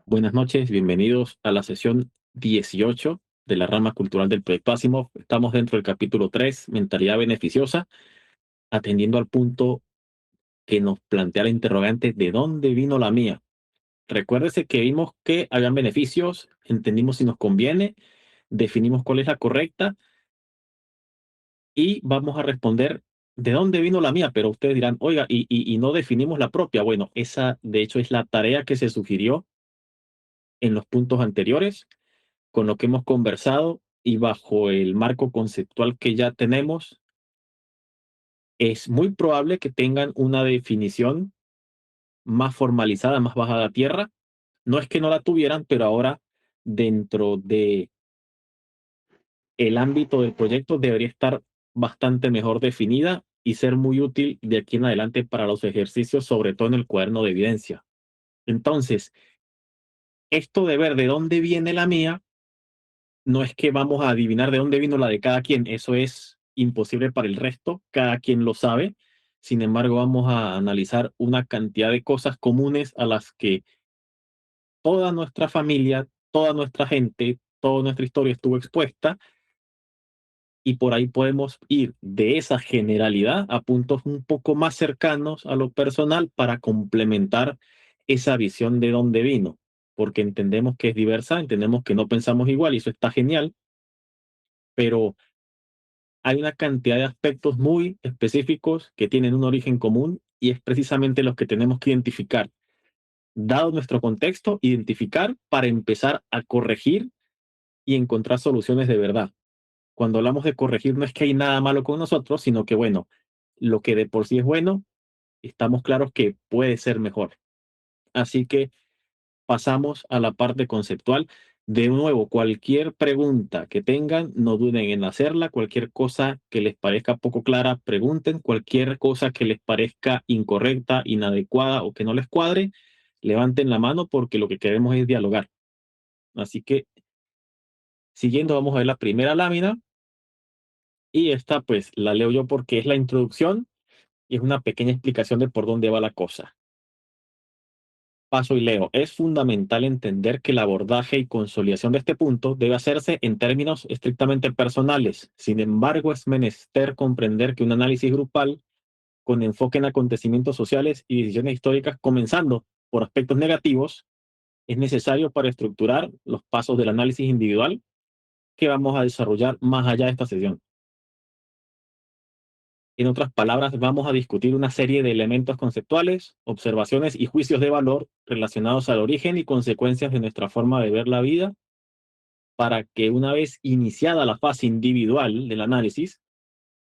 Buenas noches, bienvenidos a la sesión 18 de la rama cultural del Proyecto Asimov. Estamos dentro del capítulo 3, Mentalidad Beneficiosa, atendiendo al punto que nos plantea la interrogante ¿de dónde vino la mía? Recuérdese que vimos que habían beneficios, entendimos si nos conviene, definimos cuál es la correcta y vamos a responder ¿de dónde vino la mía? Pero ustedes dirán, oiga, y no definimos la propia. Bueno, esa de hecho es la tarea que se sugirió en los puntos anteriores con lo que hemos conversado y bajo el marco conceptual que ya tenemos, es muy probable que tengan una definición más formalizada, más bajada a tierra. No es que no la tuvieran, pero ahora dentro de el ámbito del proyecto debería estar bastante mejor definida y ser muy útil de aquí en adelante para los ejercicios, sobre todo en el cuaderno de evidencia. Entonces, esto de ver de dónde viene la mía no es que vamos a adivinar de dónde vino la de cada quien, eso es imposible para el resto, cada quien lo sabe. Sin embargo, vamos a analizar una cantidad de cosas comunes a las que toda nuestra familia, toda nuestra gente, toda nuestra historia estuvo expuesta y por ahí podemos ir de esa generalidad a puntos un poco más cercanos a lo personal para complementar esa visión de dónde vino, porque entendemos que es diversa, entendemos que no pensamos igual y eso está genial, pero hay una cantidad de aspectos muy específicos que tienen un origen común y es precisamente los que tenemos que identificar. Dado nuestro contexto, identificar para empezar a corregir y encontrar soluciones de verdad. Cuando hablamos de corregir, no es que hay nada malo con nosotros, sino que, bueno, lo que de por sí es bueno, estamos claros que puede ser mejor. Así que pasamos a la parte conceptual. De nuevo, cualquier pregunta que tengan, no duden en hacerla. Cualquier cosa que les parezca poco clara, pregunten. Cualquier cosa que les parezca incorrecta, inadecuada o que no les cuadre, levanten la mano porque lo que queremos es dialogar. Así que, siguiendo, vamos a ver la primera lámina. Y esta, pues, la leo yo porque es la introducción y es una pequeña explicación de por dónde va la cosa. Paso y leo. Es fundamental entender que el abordaje y consolidación de este punto debe hacerse en términos estrictamente personales. Sin embargo, es menester comprender que un análisis grupal con enfoque en acontecimientos sociales y decisiones históricas, comenzando por aspectos negativos, es necesario para estructurar los pasos del análisis individual que vamos a desarrollar más allá de esta sesión. En otras palabras, vamos a discutir una serie de elementos conceptuales, observaciones y juicios de valor relacionados al origen y consecuencias de nuestra forma de ver la vida para que una vez iniciada la fase individual del análisis,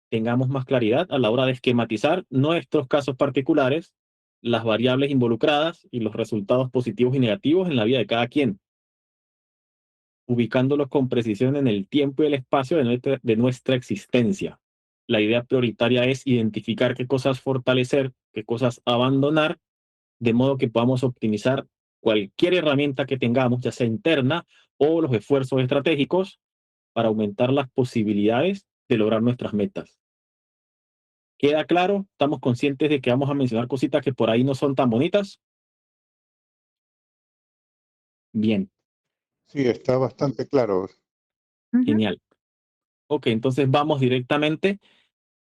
tengamos más claridad a la hora de esquematizar nuestros casos particulares, las variables involucradas y los resultados positivos y negativos en la vida de cada quien, ubicándolos con precisión en el tiempo y el espacio de nuestra existencia. La idea prioritaria es identificar qué cosas fortalecer, qué cosas abandonar, de modo que podamos optimizar cualquier herramienta que tengamos, ya sea interna o los esfuerzos estratégicos, para aumentar las posibilidades de lograr nuestras metas. ¿Queda claro? ¿Estamos conscientes de que vamos a mencionar cositas que por ahí no son tan bonitas? Bien, Sí, está bastante claro. Ujú. genial. Ok, entonces vamos directamente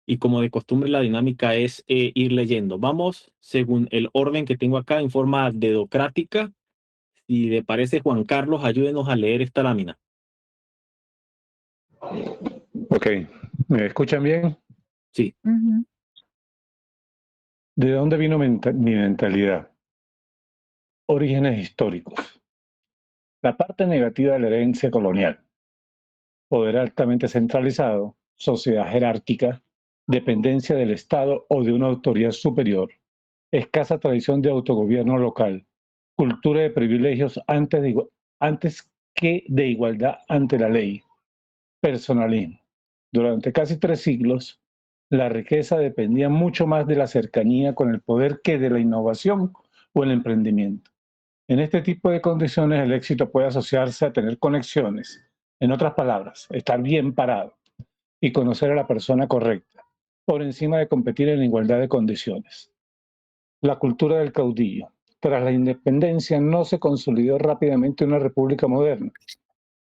y como de costumbre la dinámica es ir leyendo. Vamos según el orden que tengo acá en forma dedocrática. Si le parece, Juan Carlos, ayúdenos a leer esta lámina. Ok, ¿me escuchan bien? Sí, Ujú. ¿De dónde vino mi mentalidad? Orígenes históricos. La parte negativa de la herencia colonial. Poder altamente centralizado, sociedad jerárquica, dependencia del Estado o de una autoridad superior, escasa tradición de autogobierno local, cultura de privilegios antes que de igualdad ante la ley, personalismo. Durante casi 3 siglos, la riqueza dependía mucho más de la cercanía con el poder que de la innovación o el emprendimiento. En este tipo de condiciones, el éxito puede asociarse a tener conexiones. En otras palabras, estar bien parado y conocer a la persona correcta, por encima de competir en igualdad de condiciones. La cultura del caudillo. Tras la independencia no se consolidó rápidamente una república moderna.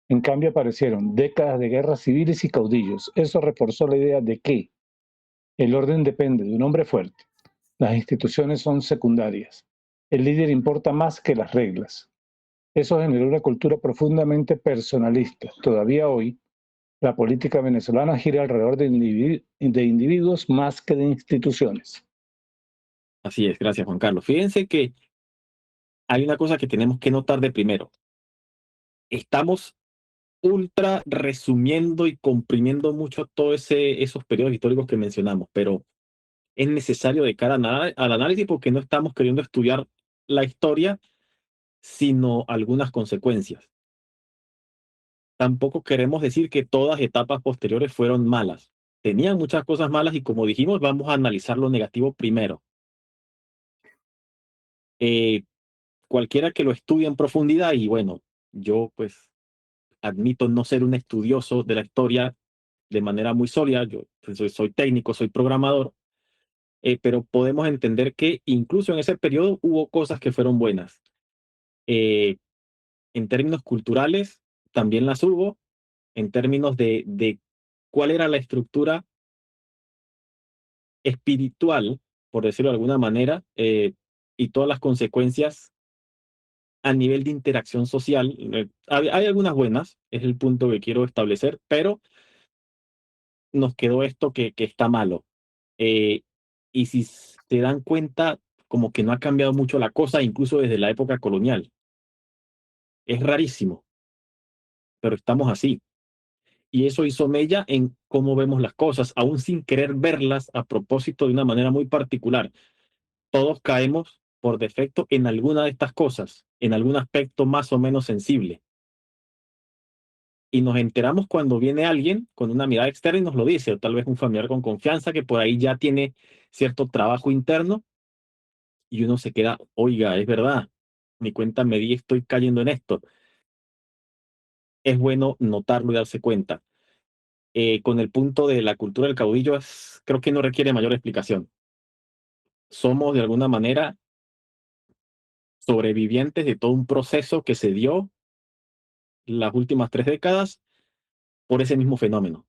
En cambio aparecieron décadas de guerras civiles y caudillos. Eso reforzó la idea de que el orden depende de un hombre fuerte. Las instituciones son secundarias. El líder importa más que las reglas. Eso generó una cultura profundamente personalista. Todavía hoy, la política venezolana gira alrededor de individuos más que de instituciones. Así es, gracias Juan Carlos. Fíjense que hay una cosa que tenemos que notar de primero. Estamos ultra resumiendo y comprimiendo mucho todos esos periodos históricos que mencionamos, pero es necesario de cara al análisis porque no estamos queriendo estudiar la historia, sino algunas consecuencias. Tampoco queremos decir que todas etapas posteriores fueron malas. Tenían muchas cosas malas y como dijimos, vamos a analizar lo negativo primero. Eh, Cualquiera que lo estudie en profundidad, y bueno, yo pues admito no ser un estudioso de la historia de manera muy sólida, yo pues, soy técnico, soy programador, pero podemos entender que incluso en ese periodo hubo cosas que fueron buenas. Eh, en términos culturales, también las hubo, en términos de cuál era la estructura espiritual, por decirlo de alguna manera, y todas las consecuencias a nivel de interacción social. Hay algunas buenas, es el punto que quiero establecer, pero nos quedó esto que está malo. Eh, y si se dan cuenta, como que no ha cambiado mucho la cosa, incluso desde la época colonial. Es rarísimo, pero estamos así. Y eso hizo mella en cómo vemos las cosas, aún sin querer verlas a propósito de una manera muy particular. Todos caemos por defecto en alguna de estas cosas, en algún aspecto más o menos sensible. Y nos enteramos cuando viene alguien con una mirada externa y nos lo dice, o tal vez un familiar con confianza que por ahí ya tiene cierto trabajo interno y uno se queda, oiga, es verdad, mi cuenta me di, estoy cayendo en esto. Es bueno notarlo y darse cuenta. Con el punto de la cultura del caudillo, creo que no requiere mayor explicación. Somos de alguna manera sobrevivientes de todo un proceso que se dio las últimas 3 décadas por ese mismo fenómeno.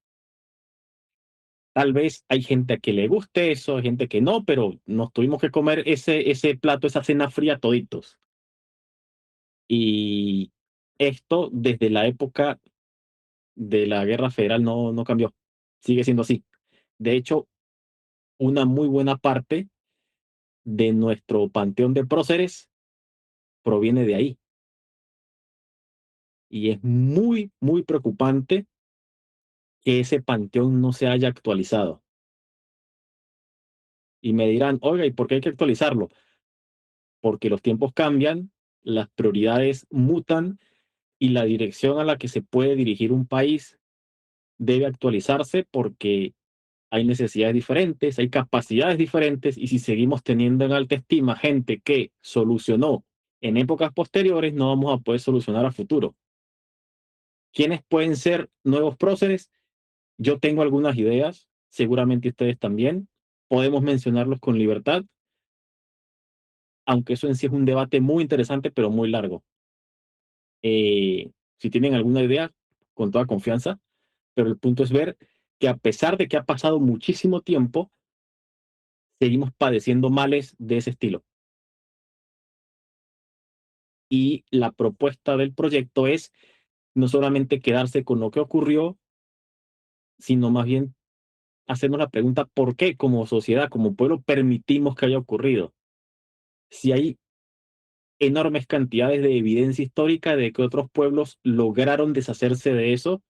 Tal vez hay gente a que le guste eso, hay gente que no, pero nos tuvimos que comer ese plato, esa cena fría toditos. Y esto desde la época de la Guerra Federal no cambió, sigue siendo así. De hecho, una muy buena parte de nuestro panteón de próceres proviene de ahí. Y es muy, muy preocupante que ese panteón no se haya actualizado. Y me dirán, oiga, ¿y por qué hay que actualizarlo? Porque los tiempos cambian, las prioridades mutan y la dirección a la que se puede dirigir un país debe actualizarse porque hay necesidades diferentes, hay capacidades diferentes y si seguimos teniendo en alta estima gente que solucionó en épocas posteriores, no vamos a poder solucionar a futuro. ¿Quiénes pueden ser nuevos próceres? Yo tengo algunas ideas, seguramente ustedes también. Podemos mencionarlos con libertad, aunque eso en sí es un debate muy interesante, pero muy largo. Si tienen alguna idea, con toda confianza, pero el punto es ver que a pesar de que ha pasado muchísimo tiempo, seguimos padeciendo males de ese estilo. Y la propuesta del proyecto es no solamente quedarse con lo que ocurrió, sino más bien hacernos la pregunta por qué como sociedad, como pueblo, permitimos que haya ocurrido. Si hay enormes cantidades de evidencia histórica de que otros pueblos lograron deshacerse de eso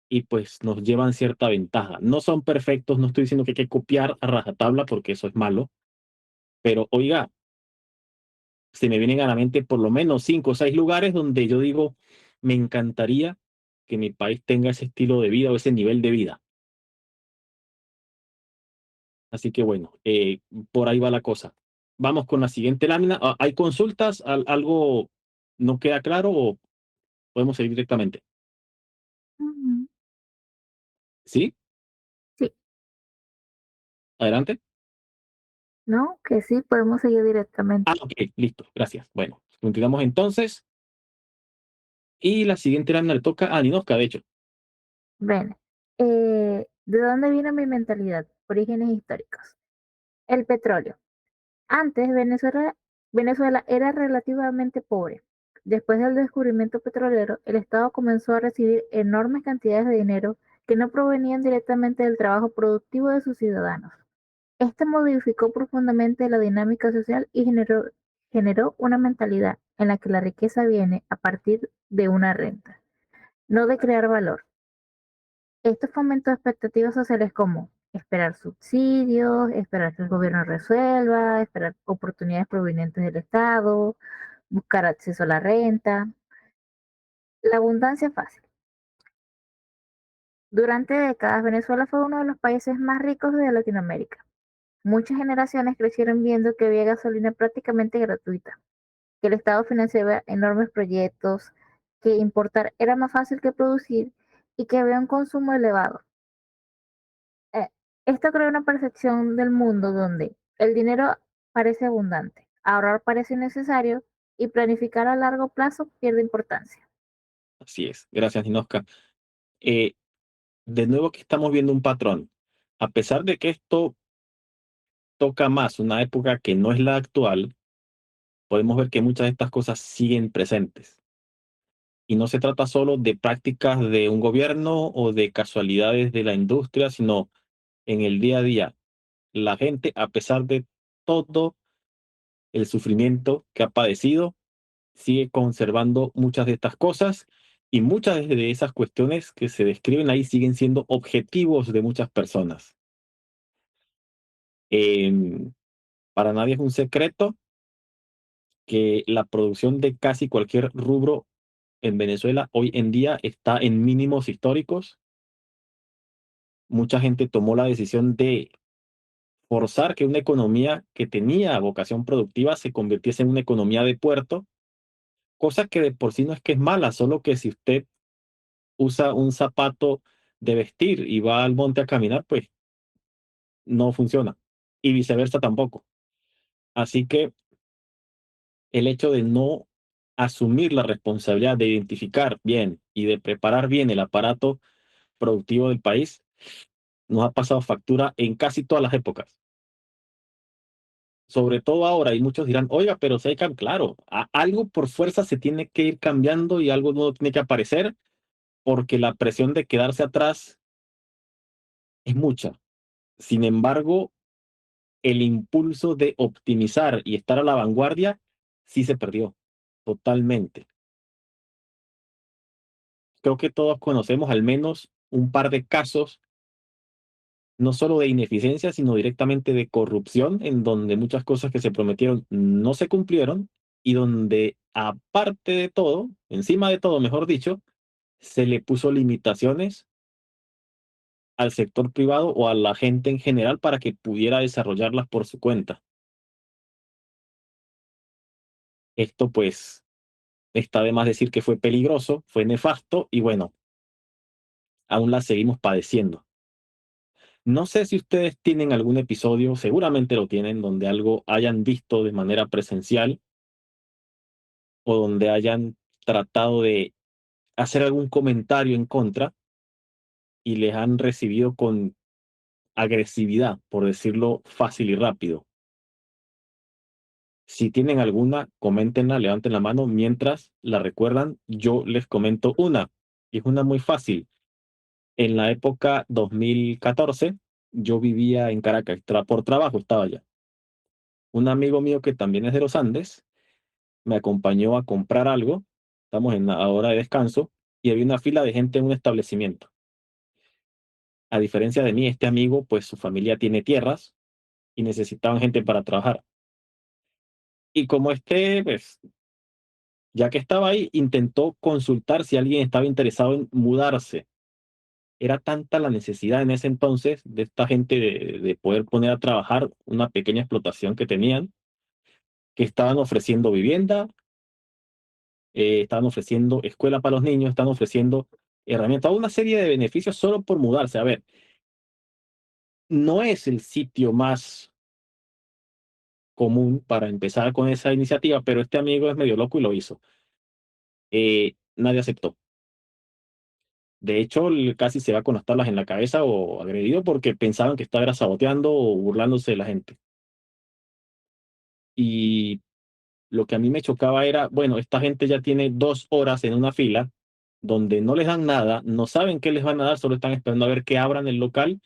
y pues nos llevan cierta ventaja. No son perfectos, no estoy diciendo que hay que copiar a rajatabla porque eso es malo, pero oiga, se me vienen a la mente por lo menos 5 o 6 lugares donde yo digo, me encantaría que mi país tenga ese estilo de vida o ese nivel de vida. Así que bueno, por ahí va la cosa. Vamos con la siguiente lámina. ¿Hay consultas? ¿Algo no queda claro o podemos seguir directamente? Ujú. ¿Sí? Sí, Adelante. ¿No? Que sí, podemos seguir directamente. Ok, listo, gracias. Bueno, continuamos entonces. Y la siguiente lana le toca a Ninoska, de hecho. Ven, ¿de dónde viene mi mentalidad? Orígenes históricos. El petróleo. Antes, Venezuela era relativamente pobre. Después del descubrimiento petrolero, el Estado comenzó a recibir enormes cantidades de dinero que no provenían directamente del trabajo productivo de sus ciudadanos. Esto modificó profundamente la dinámica social y generó una mentalidad en la que la riqueza viene a partir de una renta, no de crear valor. Esto fomentó expectativas sociales como esperar subsidios, esperar que el gobierno resuelva, esperar oportunidades provenientes del Estado, buscar acceso a la renta. La abundancia fácil. Durante décadas, Venezuela fue uno de los países más ricos de Latinoamérica. Muchas generaciones crecieron viendo que había gasolina prácticamente gratuita, que el Estado financiaba enormes proyectos, que importar era más fácil que producir y que había un consumo elevado. Eh, Esto crea una percepción del mundo donde el dinero parece abundante, ahorrar parece innecesario y planificar a largo plazo pierde importancia. Así es, gracias, Ninoska. Eh, de nuevo que estamos viendo un patrón. A pesar de que esto toca más una época que no es la actual, podemos ver que muchas de estas cosas siguen presentes. Y no se trata solo de prácticas de un gobierno o de casualidades de la industria, sino en el día a día. La gente, a pesar de todo el sufrimiento que ha padecido, sigue conservando muchas de estas cosas y muchas de esas cuestiones que se describen ahí siguen siendo objetivos de muchas personas. Em, para nadie es un secreto que la producción de casi cualquier rubro en Venezuela hoy en día está en mínimos históricos. Mucha gente tomó la decisión de forzar que una economía que tenía vocación productiva se convirtiese en una economía de puerto, cosa que de por sí no es que es mala, solo que si usted usa un zapato de vestir y va al monte a caminar, pues no funciona. Y viceversa tampoco. Así que el hecho de no asumir la responsabilidad de identificar bien y de preparar bien el aparato productivo del país nos ha pasado factura en casi todas las épocas. Sobre todo ahora, y muchos dirán, oiga, pero se hay que, claro, algo por fuerza se tiene que ir cambiando y algo nuevo tiene que aparecer porque la presión de quedarse atrás es mucha. Sin embargo, el impulso de optimizar y estar a la vanguardia sí se perdió totalmente. Creo que todos conocemos al menos un par de casos, no solo de ineficiencia, sino directamente de corrupción, en donde muchas cosas que se prometieron no se cumplieron y donde, aparte de todo, encima de todo, mejor dicho, se le puso limitaciones al sector privado o a la gente en general para que pudiera desarrollarlas por su cuenta. Esto pues está de más decir que fue peligroso, fue nefasto y bueno, aún la seguimos padeciendo. No sé si ustedes tienen algún episodio, seguramente lo tienen, donde algo hayan visto de manera presencial o donde hayan tratado de hacer algún comentario en contra y les han recibido con agresividad, por decirlo fácil y rápido. Si tienen alguna, coméntenla, levanten la mano mientras la recuerdan. Yo les comento una, y es una muy fácil. En la época 2014, yo vivía en Caracas, por trabajo estaba allá. Un amigo mío que también es de los Andes me acompañó a comprar algo. Estamos en la hora de descanso y había una fila de gente en un establecimiento. A diferencia de mí, este amigo, pues su familia tiene tierras y necesitaban gente para trabajar. Y como pues, ya que estaba ahí, intentó consultar si alguien estaba interesado en mudarse. Era tanta la necesidad en ese entonces de esta gente de poder poner a trabajar una pequeña explotación que tenían, que estaban ofreciendo vivienda, estaban ofreciendo escuela para los niños, estaban ofreciendo herramientas, toda una serie de beneficios solo por mudarse. A ver, no es el sitio más común para empezar con esa iniciativa, pero este amigo es medio loco y lo hizo. Nadie aceptó. De hecho, casi se va con las tablas en la cabeza o agredido porque pensaban que estaba saboteando o burlándose de la gente. Y lo que a mí me chocaba era, bueno, esta gente ya tiene 2 horas en una fila donde no les dan nada, no saben qué les van a dar, solo están esperando a ver que abran el local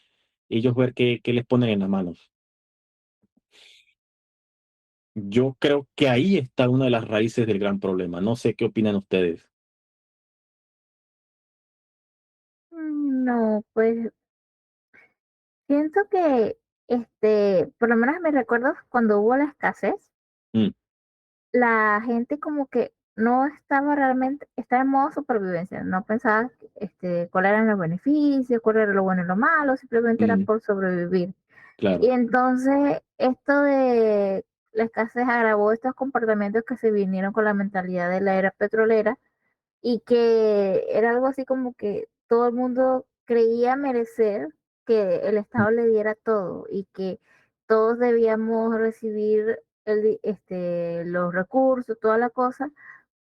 y ellos ver qué les ponen en las manos. Yo creo que ahí está una de las raíces del gran problema. No sé qué opinan ustedes. No, pues siento que, por lo menos me recuerdo cuando hubo la escasez, Mm, la gente como que no estaba realmente, estaba en modo supervivencia, no pensaba, cuáles eran los beneficios, cuál era lo bueno y lo malo, simplemente era mm, por sobrevivir. Y claro. entonces esto de la escasez agravó estos comportamientos que se vinieron con la mentalidad de la era petrolera y que era algo así como que todo el mundo creía merecer que el Mm, Estado le diera todo y que todos debíamos recibir los recursos, toda la cosa,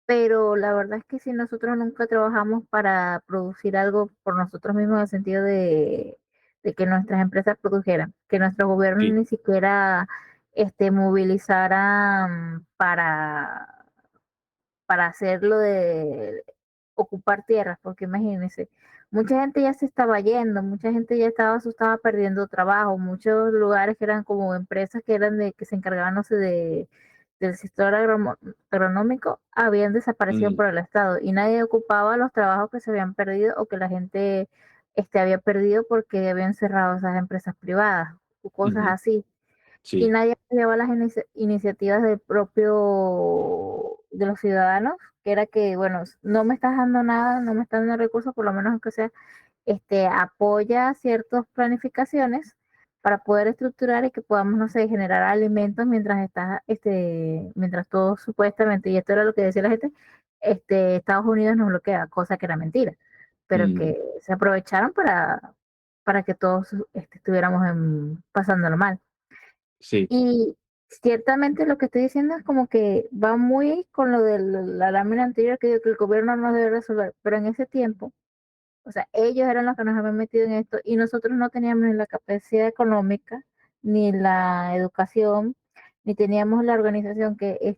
pero la verdad es que si nosotros nunca trabajamos para producir algo por nosotros mismos en el sentido de que nuestras empresas produjeran, que nuestro gobierno sí. ni siquiera movilizaran para hacerlo de ocupar tierras, porque imagínense, mucha gente ya se estaba yendo, mucha gente ya estaba asustada perdiendo trabajo, muchos lugares que eran como empresas que eran que se encargaban, no sé, del sector agronómico, habían desaparecido Mm, por el Estado y nadie ocupaba los trabajos que se habían perdido o que la gente había perdido porque habían cerrado esas empresas privadas o cosas ujú, así y sí. nadie apoyaba las iniciativas del de los ciudadanos, que era que, bueno, no me estás dando nada, no me estás dando recursos, por lo menos aunque sea, apoya ciertas planificaciones para poder estructurar y que podamos, no sé, generar alimentos mientras mientras todo supuestamente, y esto era lo que decía la gente, Estados Unidos nos bloquea, cosa que era mentira, pero Mm, que se aprovecharon para que todos estuviéramos pasándolo mal. sí. Y ciertamente lo que estoy diciendo es como que va muy con lo de la lámina anterior que digo que el gobierno no debe resolver, pero en ese tiempo, o sea, ellos eran los que nos habían metido en esto y nosotros no teníamos ni la capacidad económica, ni la educación, ni teníamos la organización que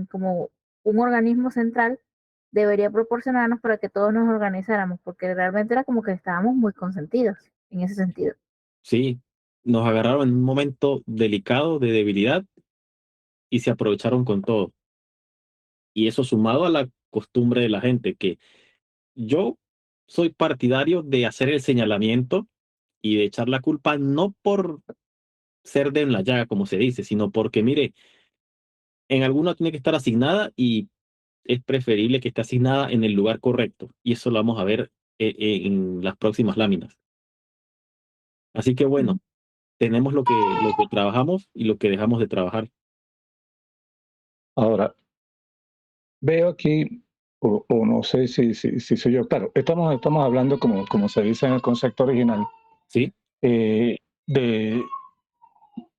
como un organismo central debería proporcionarnos para que todos nos organizáramos, porque realmente era como que estábamos muy consentidos en ese sentido. Sí, nos agarraron en un momento delicado de debilidad y se aprovecharon con todo. Y eso sumado a la costumbre de la gente, que yo soy partidario de hacer el señalamiento y de echar la culpa no por ser de en la llaga, como se dice, sino porque, mire, en alguna tiene que estar asignada y es preferible que esté asignada en el lugar correcto. Y eso lo vamos a ver en las próximas láminas. Así que bueno, tenemos lo que trabajamos y lo que dejamos de trabajar. Ahora, veo aquí, o no sé si soy yo, claro, estamos hablando, como se dice en el concepto original, ¿Sí? eh, de,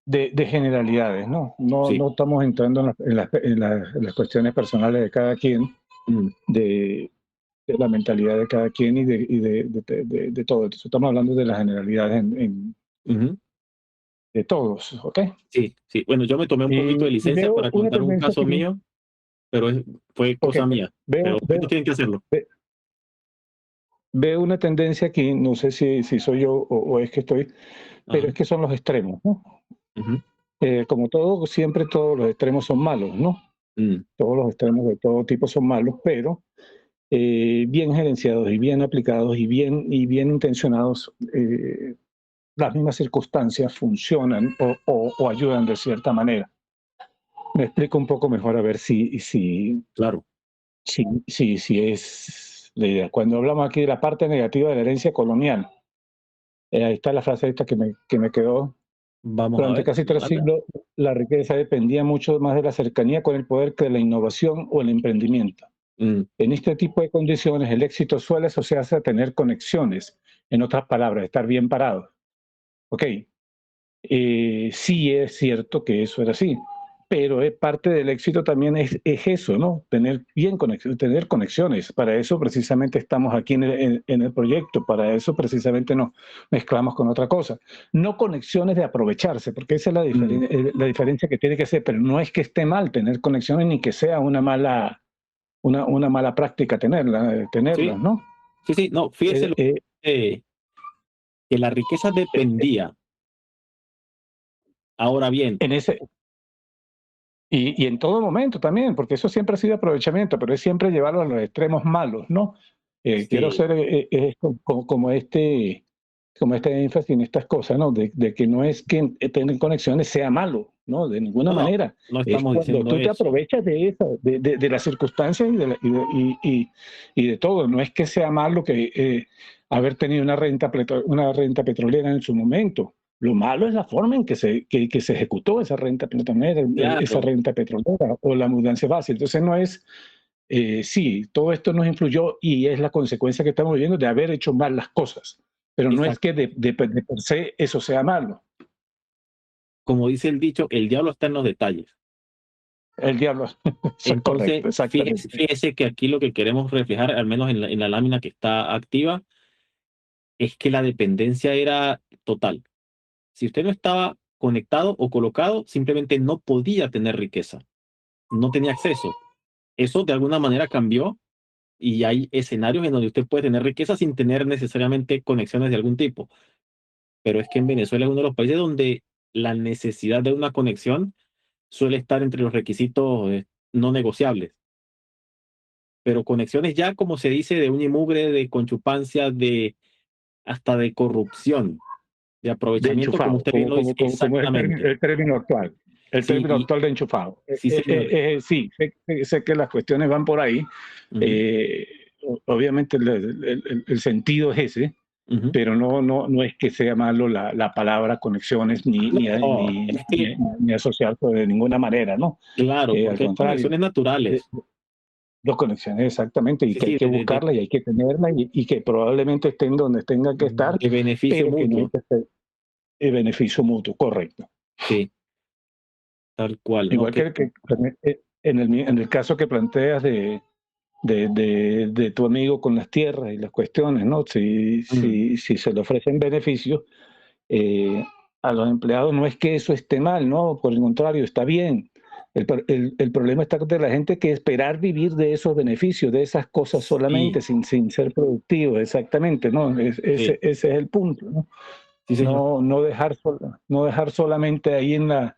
de generalidades, ¿no? No, Sí. no estamos entrando en las cuestiones personales de cada quien, Mm, de, de la mentalidad de cada quien y de todo. Entonces, estamos hablando de las generalidades ujú. de todos, ¿ok? Sí, sí. Bueno, yo me tomé un poquito de Y licencia veo para una contar un tendencia caso aquí, mío, pero fue ok, cosa mía. veo, Pero ustedes veo, tienen que hacerlo. veo una tendencia aquí, no sé si soy yo o es que estoy, pero Ajá. es que son los extremos, ¿no? Ujú, Como todo, siempre todos los extremos son malos, ¿no? mm, Todos los extremos de todo tipo son malos, pero bien gerenciados y bien aplicados y bien intencionados, las mismas circunstancias funcionan o ayudan de cierta manera. Me explico un poco mejor a ver claro. si es la idea. Cuando hablamos aquí de la parte negativa de la herencia colonial, ahí está la frase esta que me quedó. Vamos a Durante ver. casi 3 Manda. siglos, la riqueza dependía mucho más de la cercanía con el poder que de la innovación o el emprendimiento. Mm, En este tipo de condiciones, el éxito suele asociarse a tener conexiones, en otras palabras, estar bien parado. Ok, Sí es cierto que eso era así, pero parte del éxito también es eso, ¿no? Tener conexiones. Para eso precisamente estamos aquí en el proyecto, para eso precisamente nos mezclamos con otra cosa. No conexiones de aprovecharse, porque esa es la diferencia que tiene que ser, pero no es que esté mal tener conexiones ni que sea una mala práctica tenerlas, Sí, ¿no? sí, no, fíjese que la riqueza Eh, dependía. Ahora bien, en ese, y en todo momento también, porque eso siempre ha sido aprovechamiento, pero es siempre llevarlo a los extremos malos, ¿no? Quiero sí, hacer como este énfasis en estas cosas, ¿no? De que no es que tener conexiones sea malo, ¿no? De ninguna no, manera. no Es estamos cuando diciendo tú te eso. aprovechas de las circunstancias y de todo. No es que sea malo que haber tenido una renta petrolera en su momento. Lo malo es la forma en que se ejecutó esa Claro, renta petrolera o la mudanza base. Entonces no es, sí, todo esto nos influyó y es la consecuencia que estamos viviendo de haber hecho mal las cosas, pero no es exacto. que de per se eso sea malo. Como dice el dicho, el diablo está en los detalles. El diablo, eso es Entonces, correcto, exactamente. fíjese que aquí lo que queremos reflejar, al menos en la lámina que está activa, es que la dependencia era total. Si usted no estaba conectado o colocado, simplemente no podía tener riqueza, no tenía acceso. Eso de alguna manera cambió y hay escenarios en donde usted puede tener riqueza sin tener necesariamente conexiones de algún tipo. Pero es que en Venezuela es uno de los países donde la necesidad de una conexión suele estar entre los requisitos no negociables. Pero conexiones ya, como se dice, de uña y mugre, de conchupancia, hasta de corrupción, de De aprovechamiento, como enchufado, usted bien lo dice, como es exactamente. el término actual. El Sí, término actual de enchufado. sí, señor. Sí, sé que las cuestiones van por ahí. Ujú, Eh, Obviamente el sentido es ese, ujú. pero no es que sea malo la palabra conexiones No, es que, ni asociarlo de ninguna manera, ¿no? claro, Al porque hay contrario, conexiones naturales. dos conexiones exactamente, y Sí, que hay sí, que buscarla y hay que tenerla y que probablemente estén donde tengan que estar, de beneficio pero que no hay mutuo. que ser el beneficio mutuo, correcto. Sí, tal cual, ¿no? Igual que en el caso que planteas de tu amigo con las tierras y las cuestiones, ¿no? Mm, Si se le ofrecen beneficios a los empleados, no es que eso esté mal, ¿no? Por el contrario, está bien. El problema está de la gente que esperar vivir de esos beneficios, de esas cosas solamente, sí, sin ser productivos, exactamente, ¿no? sí, Ese es el punto, ¿no? sí, señor. No dejar solamente ahí en la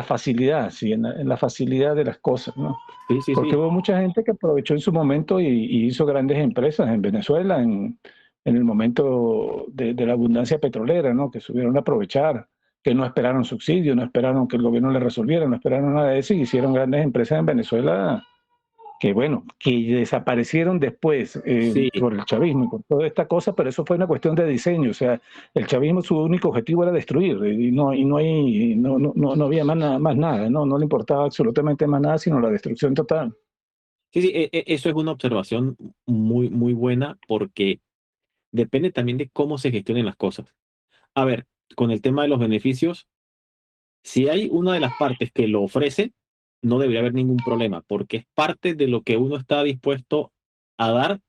facilidad, sí, en la facilidad de las cosas, ¿no? Sí, sí, Porque sí. hubo mucha gente que aprovechó en su momento y hizo grandes empresas en Venezuela en el momento de la abundancia petrolera, ¿no? Que supieron aprovechar, que no esperaron subsidios, no esperaron que el gobierno les resolviera, no esperaron nada de eso y hicieron grandes empresas en Venezuela que bueno, que desaparecieron después Sí, por el chavismo y por toda esta cosa, pero eso fue una cuestión de diseño, o sea, el chavismo su único objetivo era destruir no había más nada, no le importaba absolutamente más nada sino la destrucción total. sí, sí, eso es una observación muy, muy buena porque depende también de cómo se gestionen las cosas. A ver, con el tema de los beneficios, si hay una de las partes que lo ofrece, no debería haber ningún problema, porque es parte de lo que uno está dispuesto a dar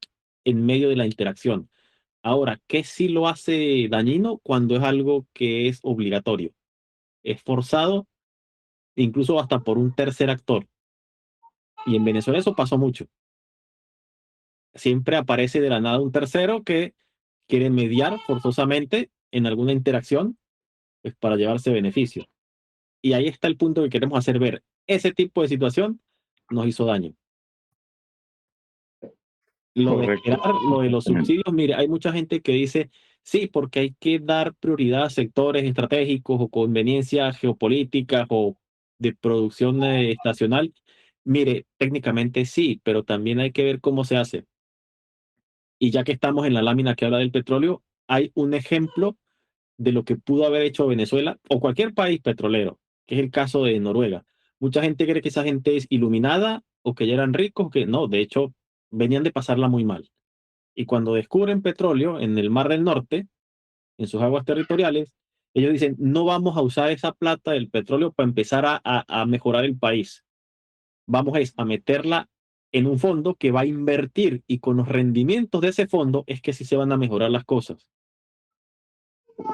en medio de la interacción. Ahora, ¿qué sí lo hace dañino cuando es algo que es obligatorio? Es forzado, incluso hasta por un tercer actor. Y en Venezuela eso pasó mucho. Siempre aparece de la nada un tercero que quiere mediar forzosamente en alguna interacción, pues, para llevarse beneficio. Y ahí está el punto que queremos hacer ver. Ese tipo de situación nos hizo daño. Lo de Correcto, esperar, lo de los exactamente. subsidios, mire, hay mucha gente que dice, sí, porque hay que dar prioridad a sectores estratégicos o conveniencias geopolíticas o de producción estacional. Mire, técnicamente sí, pero también hay que ver cómo se hace. Y ya que estamos en la lámina que habla del petróleo, hay un ejemplo de lo que pudo haber hecho Venezuela o cualquier país petrolero, que es el caso de Noruega. Mucha gente cree que esa gente es iluminada o que ya eran ricos, que no, de hecho, venían de pasarla muy mal. Y cuando descubren petróleo en el Mar del Norte, en sus aguas territoriales, ellos dicen, no vamos a usar esa plata del petróleo para empezar a mejorar el país. Vamos a meterla en un fondo que va a invertir y con los rendimientos de ese fondo es que sí se van a mejorar las cosas.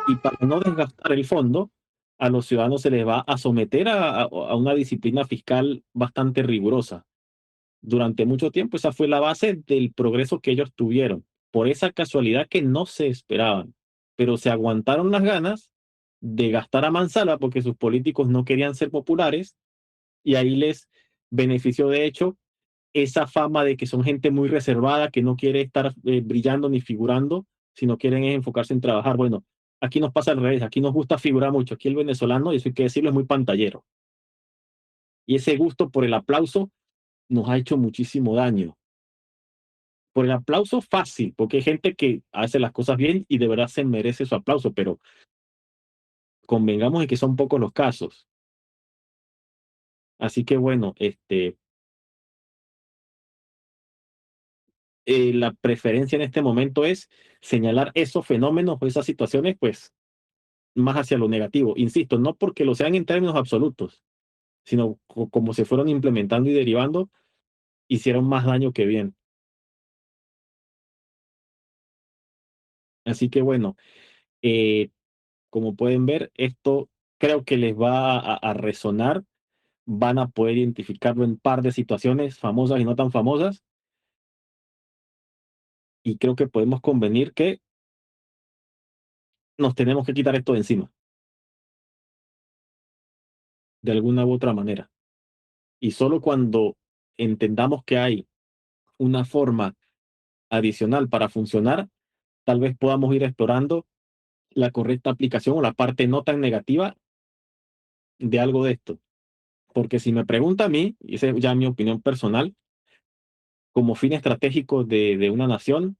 Y para no desgastar el fondo, a los ciudadanos se les va a someter a una disciplina fiscal bastante rigurosa. Durante mucho tiempo esa fue la base del progreso que ellos tuvieron, por esa casualidad que no se esperaban, pero se aguantaron las ganas de gastar a mansalva porque sus políticos no querían ser populares y ahí les benefició de hecho esa fama de que son gente muy reservada, que no quiere estar brillando ni figurando, sino quieren enfocarse en trabajar. Bueno, aquí nos pasa al revés, aquí nos gusta figurar mucho, aquí el venezolano, y eso hay que decirlo, es muy pantallero. Y ese gusto por el aplauso nos ha hecho muchísimo daño. Por el aplauso fácil, porque hay gente que hace las cosas bien y de verdad se merece su aplauso, pero convengamos en que son pocos los casos. Así que bueno, la preferencia en este momento es señalar esos fenómenos o esas situaciones, pues, más hacia lo negativo. Insisto, no porque lo sean en términos absolutos, sino como se fueron implementando y derivando, hicieron más daño que bien. Así que bueno, eh, como pueden ver, esto creo que les va a resonar, van a poder identificarlo en par de situaciones famosas y no tan famosas, y creo que podemos convenir que nos tenemos que quitar esto de encima, de alguna u otra manera. Y solo cuando entendamos que hay una forma adicional para funcionar, tal vez podamos ir explorando la correcta aplicación o la parte no tan negativa de algo de esto. Porque si me pregunta a mí, y esa es ya mi opinión personal, como fin estratégico de una nación,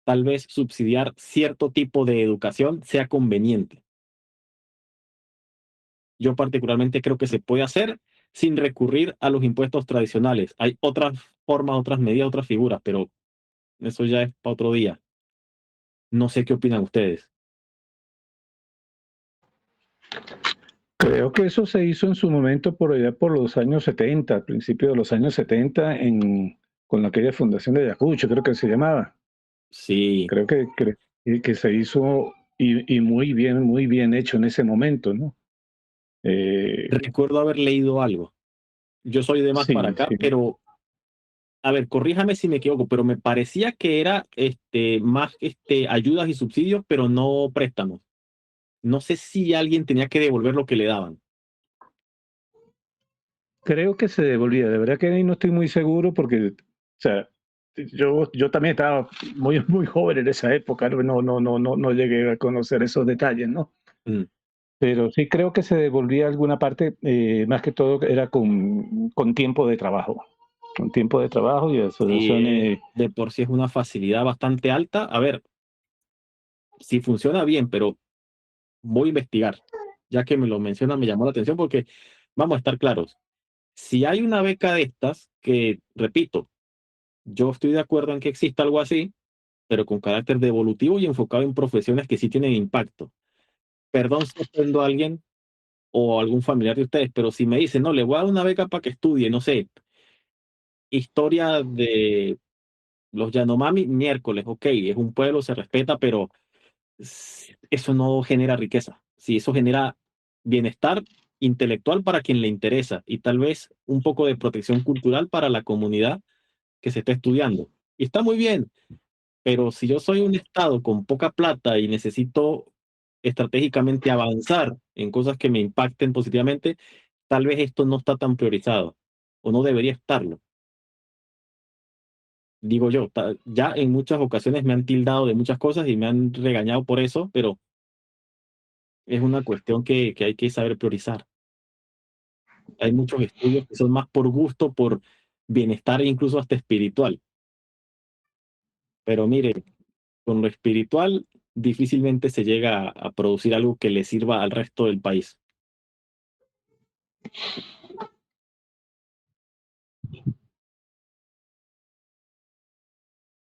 tal vez subsidiar cierto tipo de educación sea conveniente. Yo particularmente creo que se puede hacer sin recurrir a los impuestos tradicionales. Hay otras formas, otras medidas, otras figuras, pero eso ya es para otro día. No sé qué opinan ustedes. Creo que eso se hizo en su momento por allá por los años 70, al principio de los años 70, con aquella fundación de Ayacucho, creo que se llamaba. Sí, Creo que se hizo y muy bien hecho en ese momento, ¿no? recuerdo haber leído algo. Yo soy de más para Sí, acá, sí. pero a ver, corríjame si me equivoco, pero me parecía que era más ayudas y subsidios, pero no préstamos. No sé si alguien tenía que devolver lo que le daban. Creo que se devolvía, de verdad que ahí no estoy muy seguro porque, o sea, yo también estaba muy joven en esa época, no llegué a conocer esos detalles, ¿no? Mm. Pero sí creo que se devolvía alguna parte, más que todo era con tiempo de trabajo, con tiempo de trabajo y Sí, asociaciones. de por sí es una facilidad bastante alta. A ver, si funciona bien, pero voy a investigar. Ya que me lo menciona, me llamó la atención porque vamos a estar claros. Si hay una beca de estas, que repito, yo estoy de acuerdo en que exista algo así, pero con carácter devolutivo y enfocado en profesiones que sí tienen impacto. Perdón si ofendo a alguien o a algún familiar de ustedes, pero si me dicen, no, le voy a dar una beca para que estudie, no sé, historia de los Yanomami, miércoles, ok, es un pueblo, se respeta, pero eso no genera riqueza. Sí, eso genera bienestar intelectual para quien le interesa y tal vez un poco de protección cultural para la comunidad que se está estudiando. Y está muy bien, pero si yo soy un estado con poca plata y necesito estratégicamente avanzar en cosas que me impacten positivamente, tal vez esto no está tan priorizado o no debería estarlo. Digo yo, ya en muchas ocasiones me han tildado de muchas cosas y me han regañado por eso, pero es una cuestión que hay que saber priorizar. Hay muchos estudios que son más por gusto, por bienestar e incluso hasta espiritual. Pero mire, con lo espiritual difícilmente se llega a producir algo que le sirva al resto del país.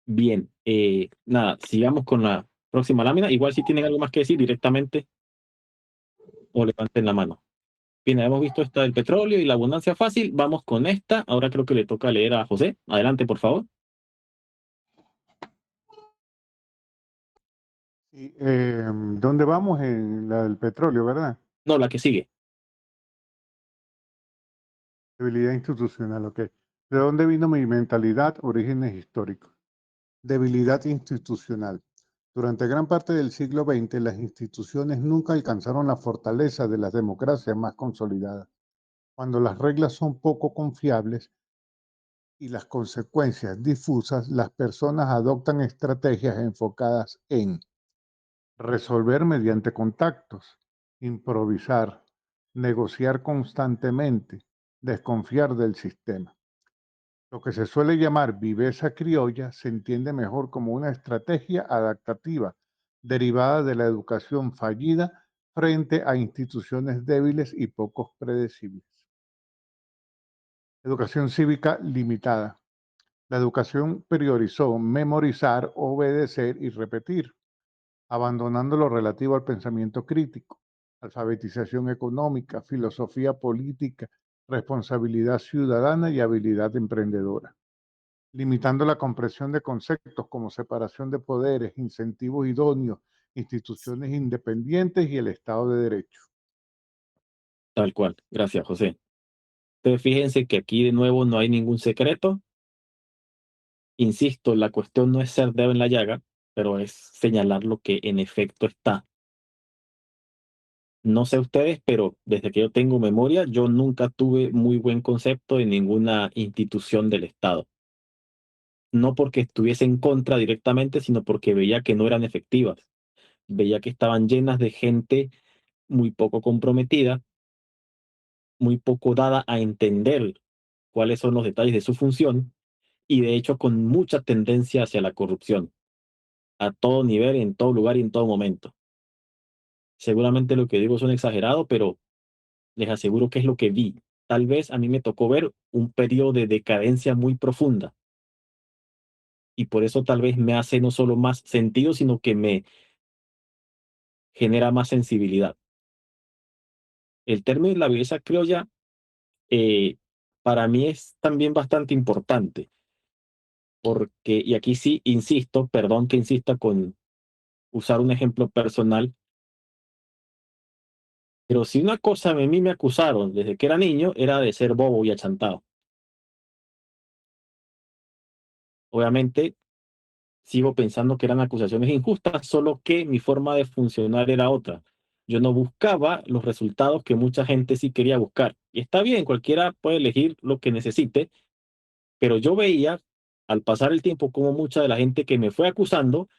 Bien, nada, sigamos con Próxima lámina. Igual si tienen algo más que decir directamente o levanten la mano. Bien, hemos visto esta del petróleo y la abundancia fácil. Vamos con esta. Ahora creo que le toca leer a José. Adelante, por favor. Y, ¿dónde vamos? En la del petróleo, ¿verdad? No, la que sigue. Debilidad institucional, ok. ¿De dónde vino mi mentalidad? Orígenes históricos. Debilidad institucional. Durante gran parte del siglo XX, las instituciones nunca alcanzaron la fortaleza de las democracias más consolidadas. Cuando las reglas son poco confiables y las consecuencias difusas, las personas adoptan estrategias enfocadas en resolver mediante contactos, improvisar, negociar constantemente, desconfiar del sistema. Lo que se suele llamar viveza criolla se entiende mejor como una estrategia adaptativa derivada de la educación fallida frente a instituciones débiles y poco predecibles. Educación cívica limitada. La educación priorizó memorizar, obedecer y repetir, abandonando lo relativo al pensamiento crítico, alfabetización económica, filosofía política, responsabilidad ciudadana y habilidad emprendedora, limitando la comprensión de conceptos como separación de poderes, incentivos idóneos, instituciones independientes y el Estado de Derecho. Tal cual. Gracias, José. Entonces, fíjense que aquí de nuevo no hay ningún secreto. Insisto, la cuestión no es ser dedo en la llaga, pero es señalar lo que en efecto está. No sé ustedes, pero desde que yo tengo memoria, yo nunca tuve muy buen concepto de ninguna institución del Estado. No porque estuviese en contra directamente, sino porque veía que no eran efectivas. Veía que estaban llenas de gente muy poco comprometida, muy poco dada a entender cuáles son los detalles de su función y de hecho con mucha tendencia hacia la corrupción, a todo nivel, en todo lugar y en todo momento. Seguramente lo que digo es un exagerado, pero les aseguro que es lo que vi. Tal vez a mí me tocó ver un periodo de decadencia muy profunda y por eso tal vez me hace no solo más sentido, sino que me genera más sensibilidad. El término de la belleza criolla para mí es también bastante importante, porque, y aquí sí insisto, perdón que insista con usar un ejemplo personal, pero si una cosa a mí me acusaron desde que era niño era de ser bobo y achantado. Obviamente sigo pensando que eran acusaciones injustas, solo que mi forma de funcionar era otra. Yo no buscaba los resultados que mucha gente sí quería buscar. Y está bien, cualquiera puede elegir lo que necesite, pero yo veía al pasar el tiempo como mucha de la gente que me fue acusando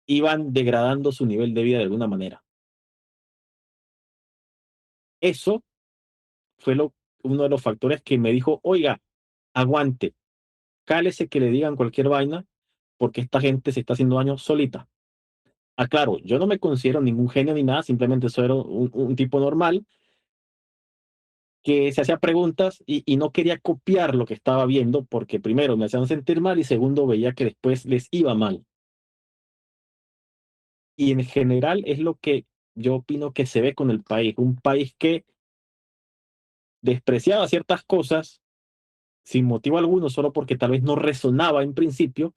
iban degradando su nivel de vida de alguna manera. Eso fue uno de los factores que me dijo, oiga, aguante, cálese que le digan cualquier vaina, porque esta gente se está haciendo daño solita. Claro, yo no me considero ningún genio ni nada, simplemente soy un tipo normal que se hacía preguntas y no quería copiar lo que estaba viendo, porque primero me hacían sentir mal y segundo veía que después les iba mal. Y en general es lo que yo opino que se ve con el país, un país que despreciaba ciertas cosas sin motivo alguno, solo porque tal vez no resonaba en principio,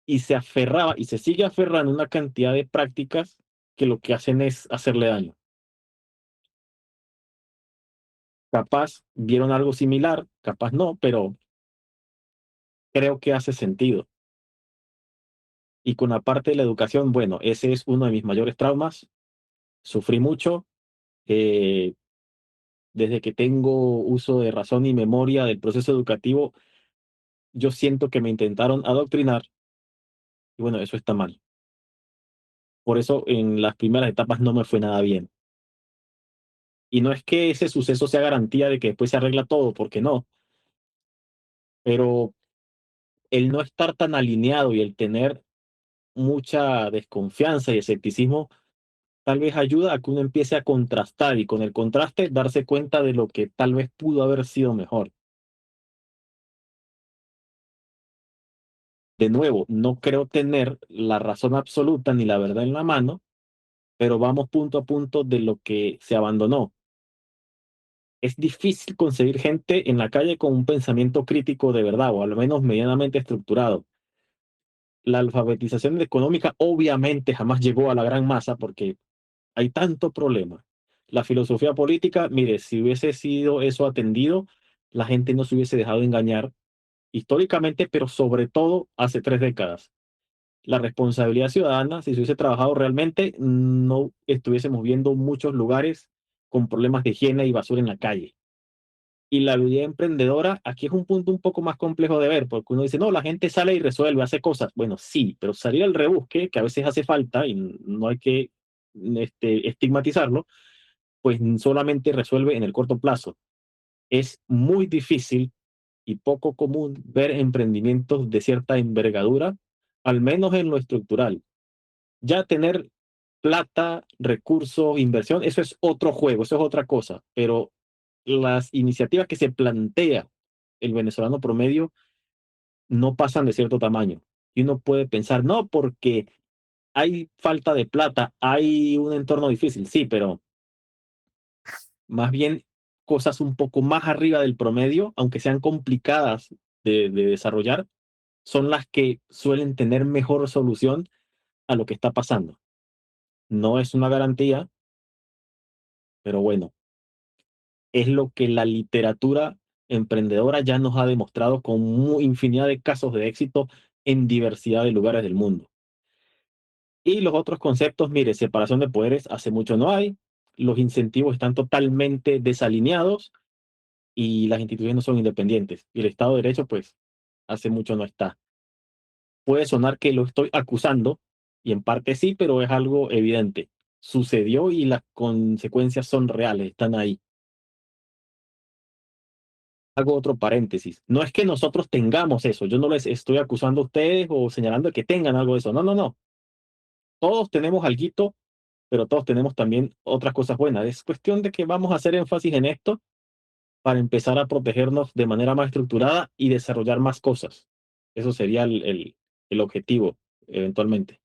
y se aferraba y se sigue aferrando a una cantidad de prácticas que lo que hacen es hacerle daño. Capaz vieron algo similar, capaz no, pero creo que hace sentido. Y con la parte de la educación, bueno, ese es uno de mis mayores traumas. Sufrí mucho. eh, Desde que tengo uso de razón y memoria del proceso educativo, yo siento que me intentaron adoctrinar y bueno, eso está mal. Por eso en las primeras etapas no me fue nada bien. Y no es que ese suceso sea garantía de que después se arregla todo, porque no, pero el no estar tan alineado y el tener mucha desconfianza y escepticismo tal vez ayuda a que uno empiece a contrastar y con el contraste darse cuenta de lo que tal vez pudo haber sido mejor. De nuevo, no creo tener la razón absoluta ni la verdad en la mano, pero vamos punto a punto de lo que se abandonó. Es difícil conseguir gente en la calle con un pensamiento crítico de verdad, o al menos medianamente estructurado. La alfabetización económica obviamente jamás llegó a la gran masa porque hay tanto problema. La filosofía política, mire, si hubiese sido eso atendido, la gente no se hubiese dejado engañar históricamente, pero sobre todo hace 3 décadas. La responsabilidad ciudadana, si se hubiese trabajado realmente, no estuviésemos viendo muchos lugares con problemas de higiene y basura en la calle. Y la vida emprendedora, aquí es un punto un poco más complejo de ver, porque uno dice, no, la gente sale y resuelve, hace cosas. Bueno, sí, pero salir al rebusque, que a veces hace falta y no hay que estigmatizarlo, pues solamente resuelve en el corto plazo. Es muy difícil y poco común ver emprendimientos de cierta envergadura, al menos en lo estructural. Ya tener plata, recursos, inversión, eso es otro juego, eso es otra cosa, pero las iniciativas que se plantea el venezolano promedio no pasan de cierto tamaño. Y uno puede pensar, no, porque hay falta de plata, hay un entorno difícil, sí, pero más bien cosas un poco más arriba del promedio, aunque sean complicadas de desarrollar, son las que suelen tener mejor solución a lo que está pasando. No es una garantía, pero bueno, es lo que la literatura emprendedora ya nos ha demostrado con infinidad de casos de éxito en diversidad de lugares del mundo. Y los otros conceptos, mire, separación de poderes hace mucho no hay, los incentivos están totalmente desalineados y las instituciones no son independientes. Y el Estado de Derecho, pues, hace mucho no está. Puede sonar que lo estoy acusando, y en parte sí, pero es algo evidente. Sucedió y las consecuencias son reales, están ahí. Hago otro paréntesis. No es que nosotros tengamos eso, yo no les estoy acusando a ustedes o señalando que tengan algo de eso. No, no, no. Todos tenemos alguito, pero todos tenemos también otras cosas buenas. Es cuestión de que vamos a hacer énfasis en esto para empezar a protegernos de manera más estructurada y desarrollar más cosas. Eso sería el objetivo, eventualmente.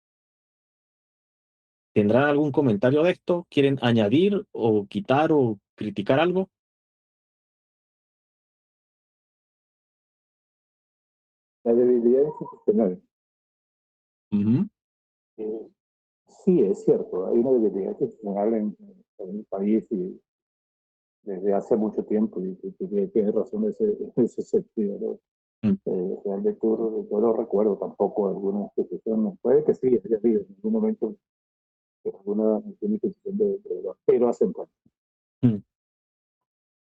¿Tendrán algún comentario de esto? ¿Quieren añadir o quitar o criticar algo? La debilidad institucional. Ujú. Eh, sí, es cierto, hay una debilidad institucional en el país y desde hace mucho tiempo, y tienes razón en ese sentido, ¿no? Mm. Realmente yo no recuerdo tampoco alguna institución, puede que sí, haya habido en algún momento alguna institución pero hacen falta. Mm.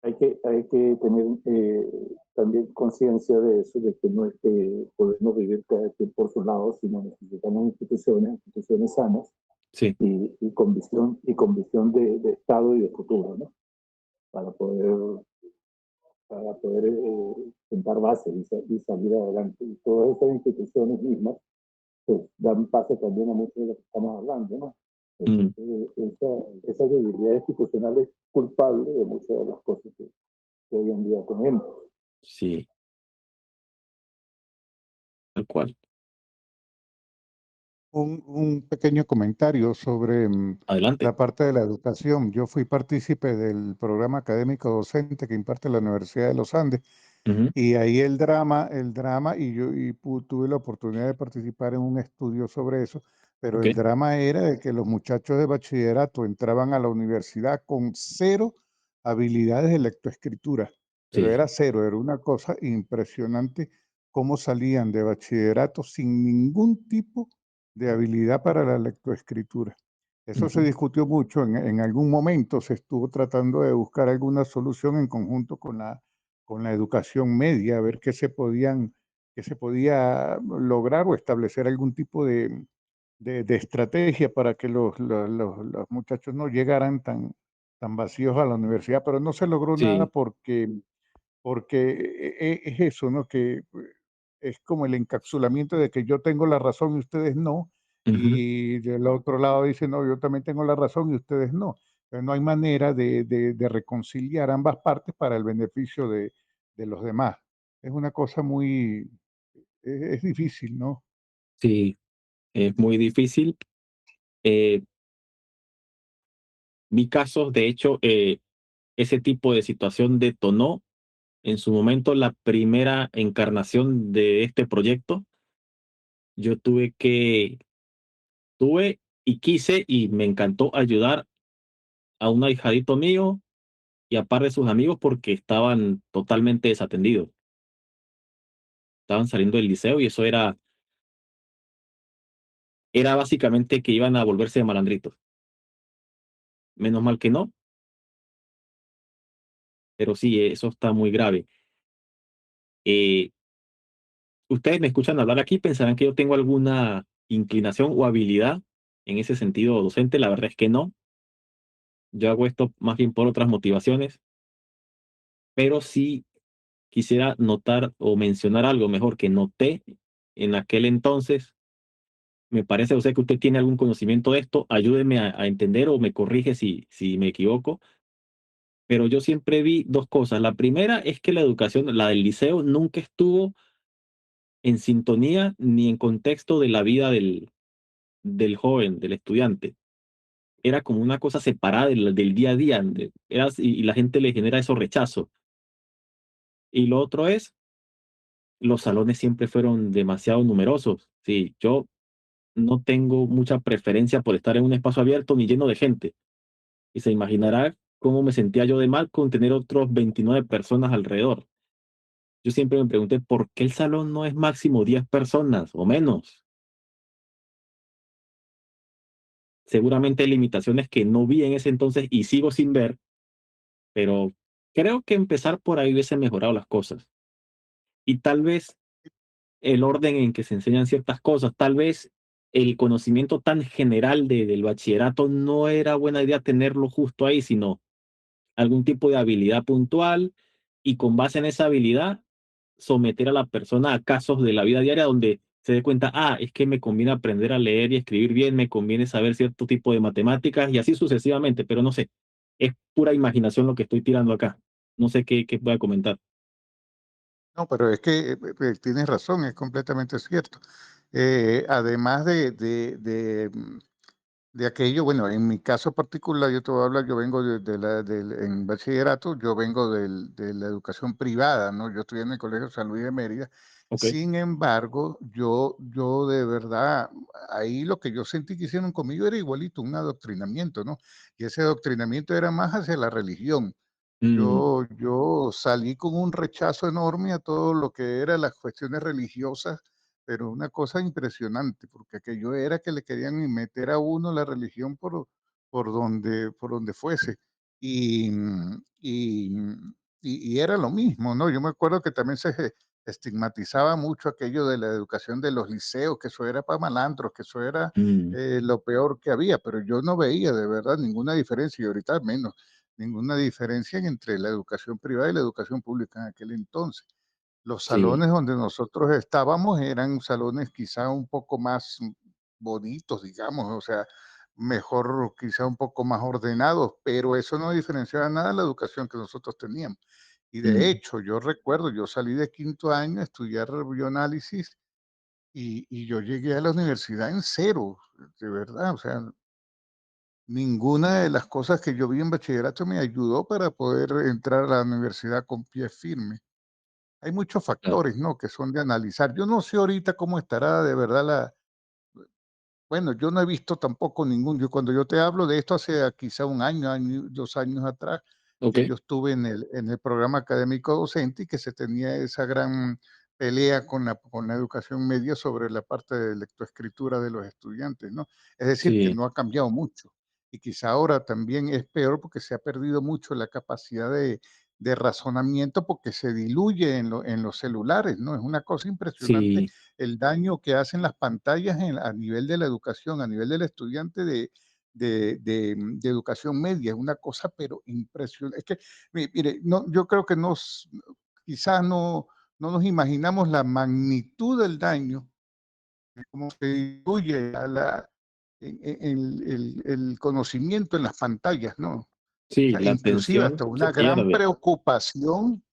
Hay que tener también conciencia de eso, de que no es que podemos vivir cada quien por su lado, sino necesitamos instituciones sanas Sí. y con visión de Estado y de futuro, ¿no? Para poder, para poder sentar bases y salir adelante. Y todas esas instituciones mismas pues, dan paso también a mucho de lo que estamos hablando, ¿no? Mm. Esa debilidad institucional es culpable de muchas de las cosas que hoy en día tenemos. Sí, tal cual. Un pequeño comentario sobre Adelante. la parte de la educación. Yo fui partícipe del programa académico docente que imparte la Universidad de los Andes Ujú. y ahí el drama, y yo tuve la oportunidad de participar en un estudio sobre eso, pero Ok. el drama era de que los muchachos de bachillerato entraban a la universidad con cero habilidades de lectoescritura, pero Sí. era cero, era una cosa impresionante cómo salían de bachillerato sin ningún tipo de habilidad para la lectoescritura. Eso se Ujú. discutió mucho, en algún momento se estuvo tratando de buscar alguna solución en conjunto con la educación media, a ver qué se podía lograr o establecer algún tipo de estrategia para que los muchachos no llegaran tan vacíos a la universidad, pero no se logró nada Sí. porque es eso, ¿no? Que es como el encapsulamiento de que yo tengo la razón y ustedes no, Ujú. y del otro lado dice, no, yo también tengo la razón y ustedes no. Pero no hay manera de reconciliar ambas partes para el beneficio de los demás. Es una cosa muy, es difícil, ¿no? Sí, es muy difícil. Eh, Vi casos, de hecho, ese tipo de situación detonó en su momento la primera encarnación de este proyecto. Yo tuve y quise y me encantó ayudar a un ahijadito mío y a par de sus amigos porque estaban totalmente desatendidos. Estaban saliendo del liceo y eso era básicamente que iban a volverse malandritos. Menos mal que no, pero sí, eso está muy grave. Eh, Ustedes me escuchan hablar aquí, pensarán que yo tengo alguna inclinación o habilidad en ese sentido docente. La verdad es que no. Yo hago esto más bien por otras motivaciones, pero sí quisiera notar o mencionar algo mejor que noté en aquel entonces. Me parece, o sea, que usted tiene algún conocimiento de esto. Ayúdeme a entender o me corrige si me equivoco. Pero yo siempre vi dos cosas. La primera es que la educación, la del liceo, nunca estuvo en sintonía ni en contexto de la vida del joven, del estudiante. Era como una cosa separada del día a día, y la gente le genera esos rechazos. Y lo otro es, los salones siempre fueron demasiado numerosos. Sí, yo no tengo mucha preferencia por estar en un espacio abierto ni lleno de gente. Y se imaginará cómo me sentía yo de mal con tener otros 29 personas alrededor. Yo siempre me pregunté por qué el salón no es máximo 10 personas o menos. Seguramente hay limitaciones que no vi en ese entonces y sigo sin ver, pero creo que empezar por ahí hubiese mejorado las cosas. Y tal vez el orden en que se enseñan ciertas cosas, tal vez el conocimiento tan general del bachillerato no era buena idea tenerlo justo ahí, sino algún tipo de habilidad puntual y con base en esa habilidad someter a la persona a casos de la vida diaria donde se dé cuenta, es que me conviene aprender a leer y escribir bien, me conviene saber cierto tipo de matemáticas y así sucesivamente, pero no sé, es pura imaginación lo que estoy tirando acá. No sé qué voy a comentar. No, pero es que tienes razón, es completamente cierto. Además de aquello, bueno, en mi caso particular, yo te voy a hablar, yo vengo en bachillerato, yo vengo de la educación privada, ¿no? Yo estudié en el Colegio San Luis de Mérida. Ok. Sin embargo, yo de verdad, ahí lo que yo sentí que hicieron conmigo era igualito, un adoctrinamiento, ¿no? Y ese adoctrinamiento era más hacia la religión. Mm, Yo salí con un rechazo enorme a todo lo que eran las cuestiones religiosas, pero una cosa impresionante, porque aquello era que le querían meter a uno la religión por donde fuese. Y, y era lo mismo, ¿no? Yo me acuerdo que también se estigmatizaba mucho aquello de la educación de los liceos, que eso era para malandros, que eso era mm, lo peor que había, pero yo no veía de verdad ninguna diferencia, y ahorita menos ninguna diferencia entre la educación privada y la educación pública en aquel entonces. Los sí, salones donde nosotros estábamos eran salones quizá un poco más bonitos, digamos, o sea, mejor, quizá un poco más ordenados, pero eso no diferenciaba nada de la educación que nosotros teníamos. Y de mm, hecho, yo recuerdo, yo salí de quinto año a estudiar bioanálisis y yo llegué a la universidad en cero, de verdad, o sea, ninguna de las cosas que yo vi en bachillerato me ayudó para poder entrar a la universidad con pie firme. Hay muchos claro, factores, ¿no?, que son de analizar. Yo no sé ahorita cómo estará de verdad bueno, yo no he visto tampoco yo cuando yo te hablo de esto hace quizá un año, 2 años atrás, ok, que yo estuve en el programa académico docente y que se tenía esa gran pelea con la educación media sobre la parte de lectoescritura de los estudiantes, ¿no? Es decir, que sí, no ha cambiado mucho. Y quizá ahora también es peor porque se ha perdido mucho la capacidad de razonamiento porque se diluye en los celulares, ¿no? Es una cosa impresionante sí, el daño que hacen las pantallas a nivel de la educación, a nivel del estudiante de educación media, es una cosa pero impresionante. Es que, mire, no, yo creo que quizás no nos imaginamos la magnitud del daño, cómo se diluye el conocimiento en las pantallas, ¿no? O sí, sea, la inclusive atención hasta se una gran pierde. preocupación,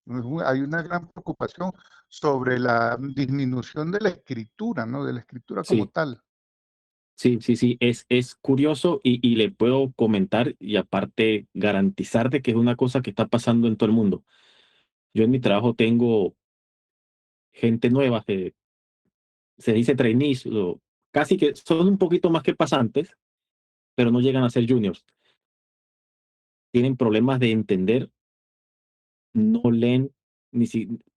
Hay una gran preocupación sobre la disminución de la escritura, ¿no? De la escritura como Sí, tal. sí, es curioso y le puedo comentar y aparte garantizar de que es una cosa que está pasando en todo el mundo. Yo en mi trabajo tengo gente nueva, se dice trainees, casi que son un poquito más que pasantes, pero no llegan a ser juniors. Tienen problemas de entender, no leen, ni,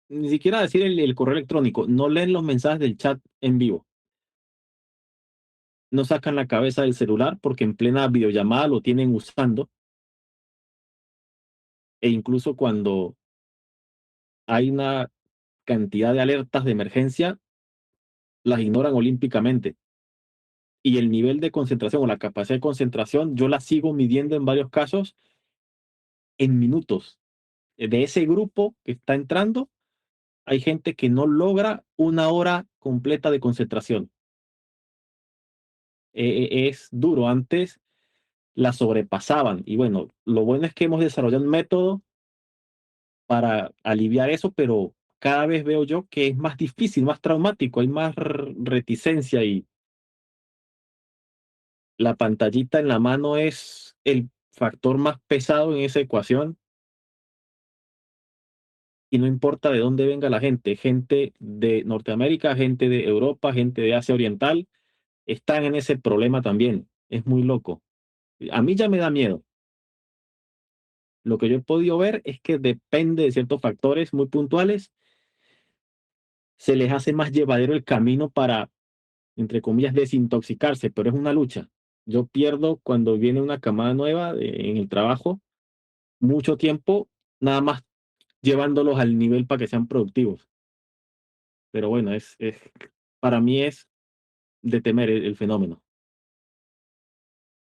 ni siquiera decir el correo electrónico, no leen los mensajes del chat en vivo. No sacan la cabeza del celular porque en plena videollamada lo tienen usando. E incluso cuando hay una cantidad de alertas de emergencia, las ignoran olímpicamente. Y el nivel de concentración o la capacidad de concentración, yo la sigo midiendo en varios casos en minutos. De ese grupo que está entrando, hay gente que no logra una hora completa de concentración. Es duro. Antes la sobrepasaban. Y bueno, lo bueno es que hemos desarrollado un método para aliviar eso, pero cada vez veo yo que es más difícil, más traumático, hay más reticencia y la pantallita en la mano es el factor más pesado en esa ecuación y no importa de dónde venga la gente, gente de Norteamérica, gente de Europa, gente de Asia Oriental, están en ese problema también. Es muy loco. A mí ya me da miedo. Lo que yo he podido ver es que depende de ciertos factores muy puntuales, se les hace más llevadero el camino para, entre comillas, desintoxicarse, pero es una lucha. Yo pierdo cuando viene una camada nueva en el trabajo mucho tiempo nada más llevándolos al nivel para que sean productivos. Pero bueno, para mí es de temer el fenómeno.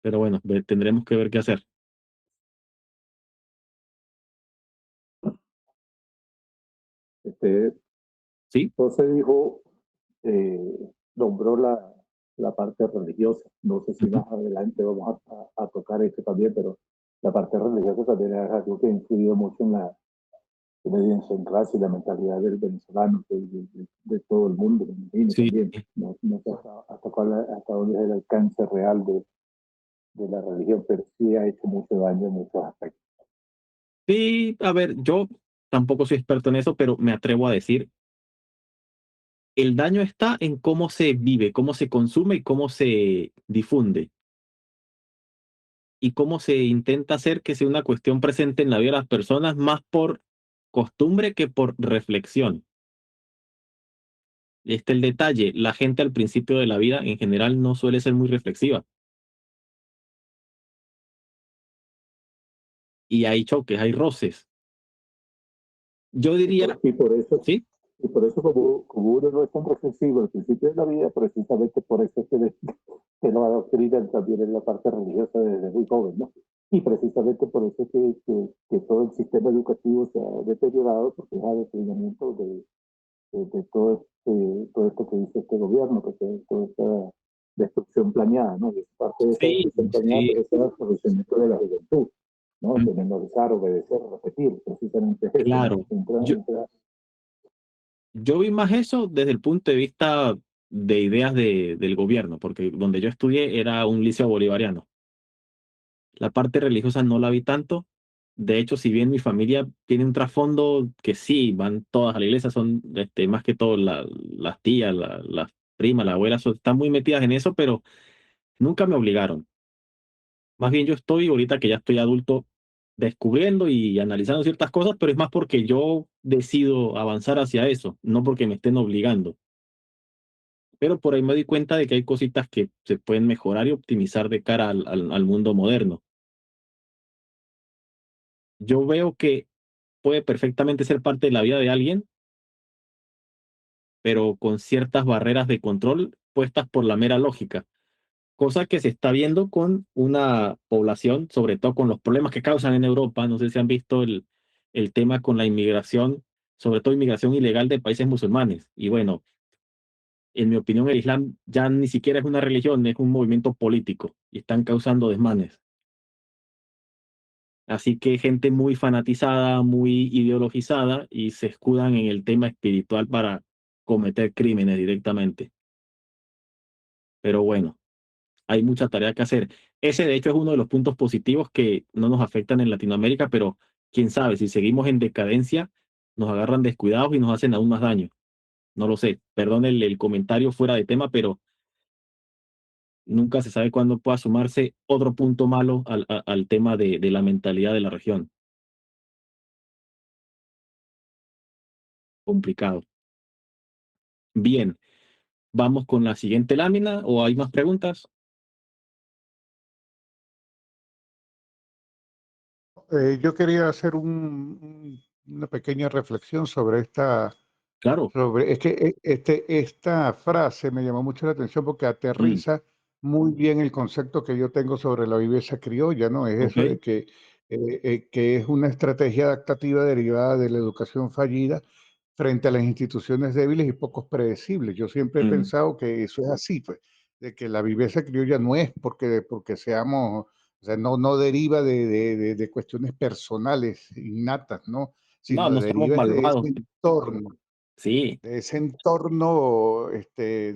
Pero bueno, tendremos que ver qué hacer. Este, ¿Sí? José dijo, nombró la parte religiosa. No sé si Ujú. más adelante vamos a tocar esto también, pero la parte religiosa también es algo que ha influido mucho en la idiosincrasia y la mentalidad del venezolano, de todo el mundo, me imagino Sí, también. No sé hasta dónde es el alcance real de la religión, pero sí ha hecho mucho daño en muchos aspectos. sí, a ver, yo tampoco soy experto en eso, pero me atrevo a decir, el daño está en cómo se vive, cómo se consume y cómo se difunde. Y cómo se intenta hacer que sea una cuestión presente en la vida de las personas más por costumbre que por reflexión. El detalle, la gente al principio de la vida en general no suele ser muy reflexiva y hay choques, hay roces. Yo diría, Y por eso, sí, como uno no es tan reflexivo al principio de la vida, precisamente por eso que lo adoctrinan también en la parte religiosa desde muy joven, ¿no? Y precisamente por eso que todo el sistema educativo se ha deteriorado, porque es adoctrinamiento de todo esto que dice este gobierno, que toda esta destrucción planeada, ¿no? Y es parte de esa sí, destrucción planeada, sí, pero ese aprovechamiento de la juventud, ¿no? mm, De memorizar, obedecer, repetir, precisamente es eso, ¿no? claro. Yo vi más eso desde el punto de vista de ideas del gobierno, porque donde yo estudié era un liceo bolivariano. La parte religiosa no la vi tanto. De hecho, si bien mi familia tiene un trasfondo que sí, van todas a la iglesia, son más que todo las tías, las primas, las abuelas, están muy metidas en eso, pero nunca me obligaron. Más bien yo estoy, ahorita que ya estoy adulto, descubriendo y analizando ciertas cosas, pero es más porque yo decido avanzar hacia eso, no porque me estén obligando. Pero por ahí me di cuenta de que hay cositas que se pueden mejorar y optimizar de cara al mundo moderno. Yo veo que puede perfectamente ser parte de la vida de alguien, pero con ciertas barreras de control puestas por la mera lógica, cosa que se está viendo con una población, sobre todo con los problemas que causan en Europa. No sé si han visto el tema con la inmigración, sobre todo inmigración ilegal de países musulmanes. Y bueno, en mi opinión, el Islam ya ni siquiera es una religión, es un movimiento político y están causando desmanes. Así que gente muy fanatizada, muy ideologizada y se escudan en el tema espiritual para cometer crímenes directamente. Pero bueno, hay mucha tarea que hacer. Ese de hecho es uno de los puntos positivos que no nos afectan en Latinoamérica, pero quién sabe, si seguimos en decadencia, nos agarran descuidados y nos hacen aún más daño. No lo sé, perdón el comentario fuera de tema, pero nunca se sabe cuándo pueda sumarse otro punto malo al tema de la mentalidad de la región. Complicado. Bien, vamos con la siguiente lámina o hay más preguntas. Yo quería hacer una pequeña reflexión sobre Claro. es que esta frase me llamó mucho la atención porque Mm, aterriza muy bien el concepto que yo tengo sobre la viveza criolla, ¿no? Es ok. eso de que es una estrategia adaptativa derivada de la educación fallida frente a las instituciones débiles y pocos predecibles. Yo siempre he Mm, pensado que eso es así, pues, de que la viveza criolla no es porque seamos, o sea, no deriva de cuestiones personales innatas, ¿no? no, Sino no somos deriva es de ese malvados. entorno Sí, de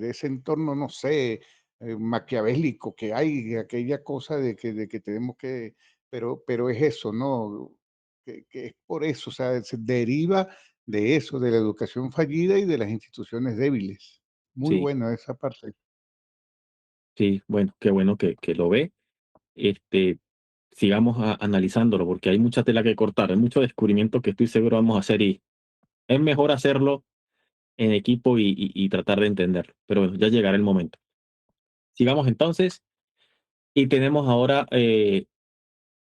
ese entorno, no sé, maquiavélico que hay, aquella cosa de que tenemos que, pero es eso, ¿no? Que es por eso, o sea, se deriva de eso, de la educación fallida y de las instituciones débiles. Muy sí, buena esa parte. sí. Bueno, qué bueno que lo ve. Este, sigamos analizándolo porque hay mucha tela que cortar, hay mucho descubrimiento que estoy seguro vamos a hacer y es mejor hacerlo en equipo y tratar de entenderlo. Pero bueno, ya llegará el momento. Sigamos entonces y tenemos ahora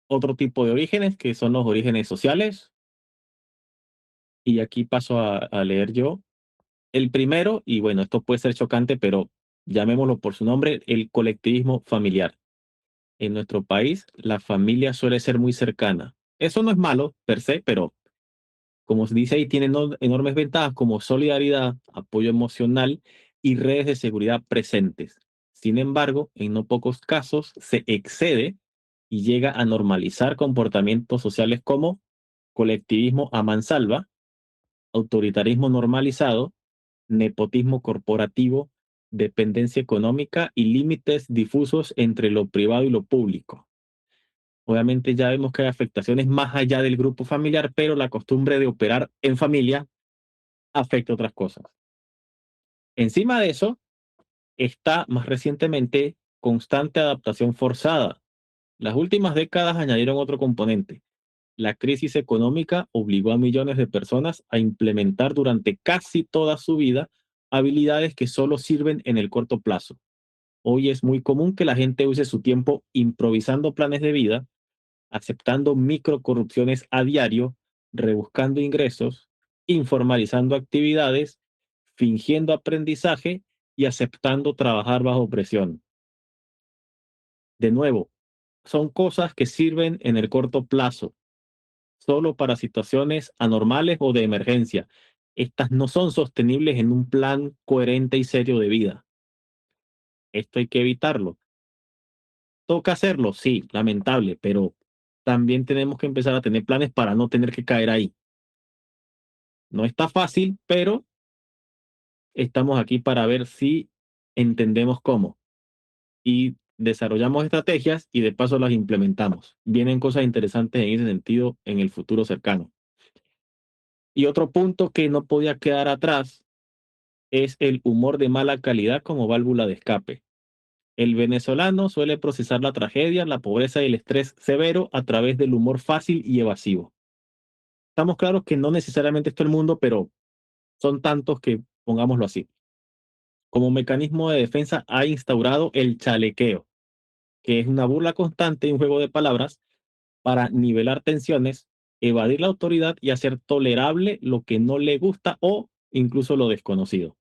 otro tipo de orígenes que son los orígenes sociales y aquí paso a leer yo. El primero, y bueno, esto puede ser chocante, pero llamémoslo por su nombre, el colectivismo familiar. En nuestro país, la familia suele ser muy cercana. Eso no es malo per se, pero como se dice ahí, tiene enormes ventajas como solidaridad, apoyo emocional y redes de seguridad presentes. Sin embargo, en no pocos casos se excede y llega a normalizar comportamientos sociales como colectivismo a mansalva, autoritarismo normalizado, nepotismo corporativo, dependencia económica y límites difusos entre lo privado y lo público. Obviamente ya vemos que hay afectaciones más allá del grupo familiar, pero la costumbre de operar en familia afecta otras cosas. Encima de eso, está más recientemente constante adaptación forzada. Las últimas décadas añadieron otro componente. La crisis económica obligó a millones de personas a implementar durante casi toda su vida habilidades que solo sirven en el corto plazo. Hoy es muy común que la gente use su tiempo improvisando planes de vida, aceptando microcorrupciones a diario, rebuscando ingresos, informalizando actividades, fingiendo aprendizaje y aceptando trabajar bajo presión. De nuevo, son cosas que sirven en el corto plazo, solo para situaciones anormales o de emergencia. Estas no son sostenibles en un plan coherente y serio de vida. Esto hay que evitarlo. Toca hacerlo, sí, lamentable, pero también tenemos que empezar a tener planes para no tener que caer ahí. No está fácil, pero estamos aquí para ver si entendemos cómo y desarrollamos estrategias y de paso las implementamos. Vienen cosas interesantes en ese sentido en el futuro cercano. Y otro punto que no podía quedar atrás es el humor de mala calidad como válvula de escape. El venezolano suele procesar la tragedia, la pobreza y el estrés severo a través del humor fácil y evasivo. Estamos claros que no necesariamente es todo el mundo, pero son tantos que pongámoslo así. Como mecanismo de defensa ha instaurado el chalequeo, que es una burla constante y un juego de palabras para nivelar tensiones, evadir la autoridad y hacer tolerable lo que no le gusta o incluso lo desconocido.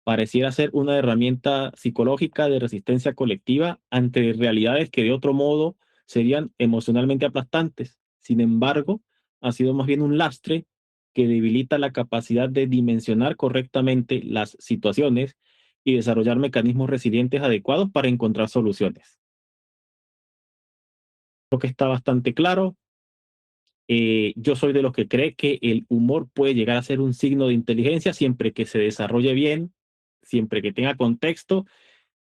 Pareciera ser una herramienta psicológica de resistencia colectiva ante realidades que de otro modo serían emocionalmente aplastantes. Sin embargo, ha sido más bien un lastre que debilita la capacidad de dimensionar correctamente las situaciones y desarrollar mecanismos resilientes adecuados para encontrar soluciones. Creo que está bastante claro. Yo soy de los que cree que el humor puede llegar a ser un signo de inteligencia siempre que se desarrolle bien, siempre que tenga contexto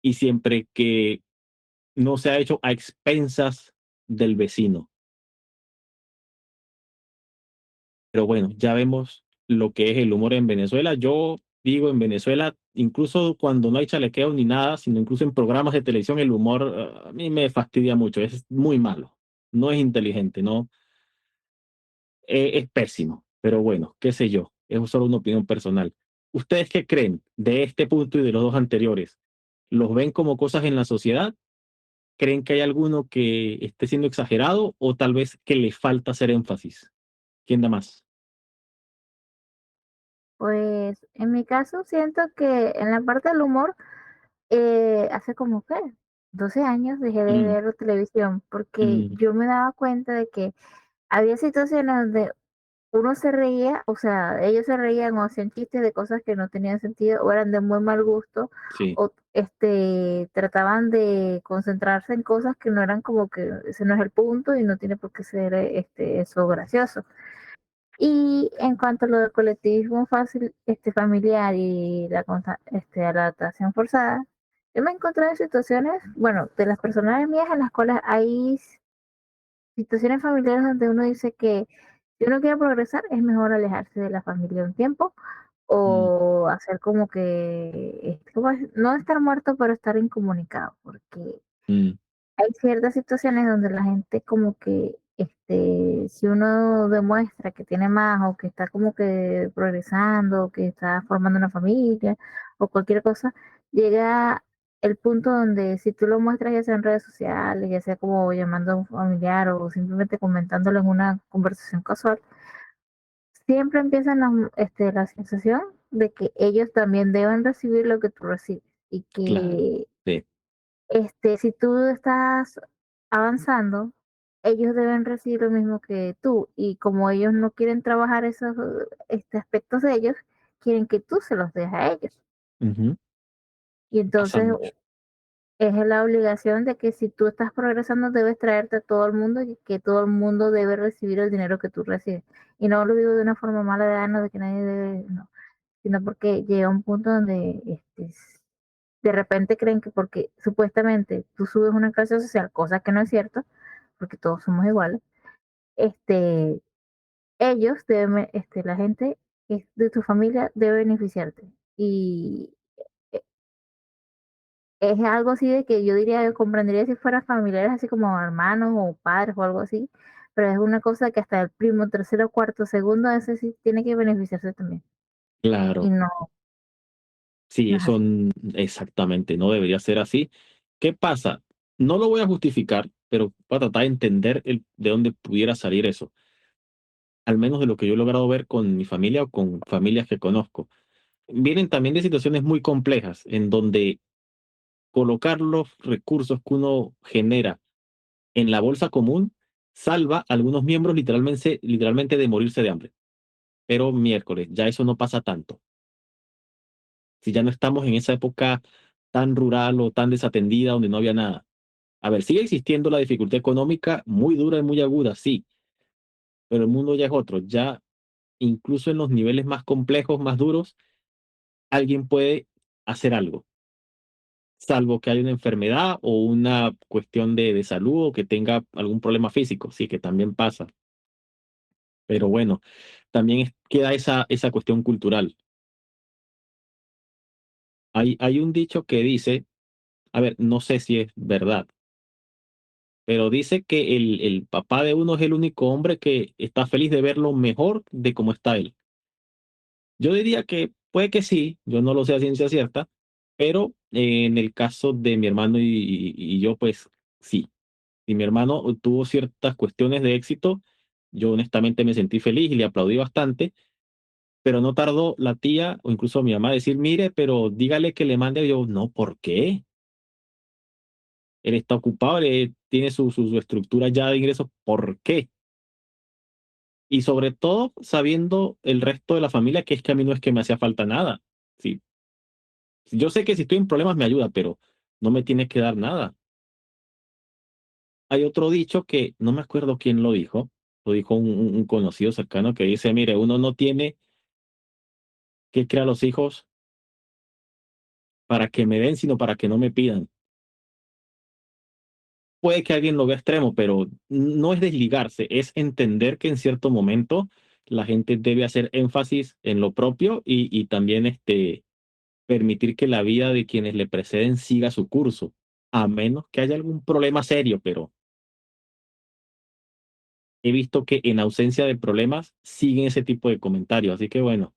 y siempre que no sea hecho a expensas del vecino. Pero bueno, ya vemos lo que es el humor en Venezuela. Yo digo, en Venezuela, incluso cuando no hay chalequeo ni nada, sino incluso en programas de televisión, el humor a mí me fastidia mucho, es muy malo, no es inteligente, no, es pésimo. Pero bueno, qué sé yo, es solo una opinión personal. ¿Ustedes qué creen de este punto y de los dos anteriores? ¿Los ven como cosas en la sociedad? ¿Creen que hay alguno que esté siendo exagerado o tal vez que le falta hacer énfasis? ¿Quién da más? Pues en mi caso siento que en la parte del humor, hace como que 12 años dejé de Mm, ver televisión porque mm, yo me daba cuenta de que había situaciones donde uno se reía, o sea, ellos se reían o hacían chistes de cosas que no tenían sentido o eran de muy mal gusto sí. o trataban de concentrarse en cosas que no eran como que ese no es el punto y no tiene por qué ser eso gracioso. Y en cuanto a lo del colectivismo fácil, familiar y la adaptación forzada, yo me encontré en situaciones, bueno, de las personales mías en las cuales hay situaciones familiares donde uno dice que si uno quiere progresar es mejor alejarse de la familia un tiempo Mm, o hacer como que, no estar muerto, pero estar incomunicado, porque mm, hay ciertas situaciones donde la gente como que, si uno demuestra que tiene más o que está como que progresando, o que está formando una familia o cualquier cosa, llega el punto donde si tú lo muestras ya sea en redes sociales, ya sea como llamando a un familiar o simplemente comentándolo en una conversación casual, siempre empiezan la sensación de que ellos también deben recibir lo que tú recibes y claro, que sí, si tú estás avanzando, ellos deben recibir lo mismo que tú. Y como ellos no quieren trabajar esos aspectos de ellos, quieren que tú se los dejes a ellos. ujú, Y pasa entonces mucho. es la obligación de que si tú estás progresando, debes traerte a todo el mundo y que todo el mundo debe recibir el dinero que tú recibes. Y no lo digo de una forma mala de no, de que nadie debe, no, sino porque llega un punto donde de repente creen que porque supuestamente tú subes una clase social, cosa que no es cierto, porque todos somos iguales, este, ellos deben, la gente que es de tu familia debe beneficiarte. Y e- es algo así de que yo diría, yo comprendería si fuera familiares así como hermanos o padres o algo así, pero es una cosa que hasta el primo, tercero, cuarto, segundo, ese sí tiene que beneficiarse también. Y Claro, no, sí, no es eso así. exactamente no debería ser así. ¿Qué pasa? No lo voy a justificar, pero voy a tratar de entender de dónde pudiera salir eso, al menos de lo que yo he logrado ver con mi familia o con familias que conozco. Vienen también de situaciones muy complejas, en donde colocar los recursos que uno genera en la bolsa común salva a algunos miembros literalmente de morirse de hambre. Pero miércoles, ya eso no pasa tanto. Si ya no estamos en esa época tan rural o tan desatendida donde no había nada. A ver, sigue existiendo la dificultad económica muy dura y muy aguda, sí, pero el mundo ya es otro. Ya incluso en los niveles más complejos, más duros, alguien puede hacer algo, salvo que haya una enfermedad o una cuestión de salud o que tenga algún problema físico, sí, que también pasa. Pero bueno, también queda esa cuestión cultural. Hay un dicho que dice, a ver, no sé si es verdad, pero dice que el papá de uno es el único hombre que está feliz de verlo mejor de cómo está él. Yo diría que puede que sí, yo no lo sé a ciencia cierta, pero en el caso de mi hermano y yo, pues sí. Si mi hermano tuvo ciertas cuestiones de éxito, yo honestamente me sentí feliz y le aplaudí bastante, pero no tardó la tía o incluso mi mamá a decir, mire, pero dígale que le mande. Yo, no, ¿por qué? Él está ocupado, él tiene su estructura ya de ingresos, ¿por qué? Y sobre todo sabiendo el resto de la familia que es que a mí no es que me hacía falta nada. Sí, yo sé que si estoy en problemas me ayuda, pero no me tiene que dar nada. hay otro dicho que no me acuerdo quién lo dijo un conocido cercano que dice, mire, uno no tiene que criar a los hijos para que me den, sino para que no me pidan. Puede que alguien lo vea extremo, pero no es desligarse, es entender que en cierto momento la gente debe hacer énfasis en lo propio y también permitir que la vida de quienes le preceden siga su curso, a menos que haya algún problema serio, pero he visto que en ausencia de problemas siguen ese tipo de comentarios, así que bueno,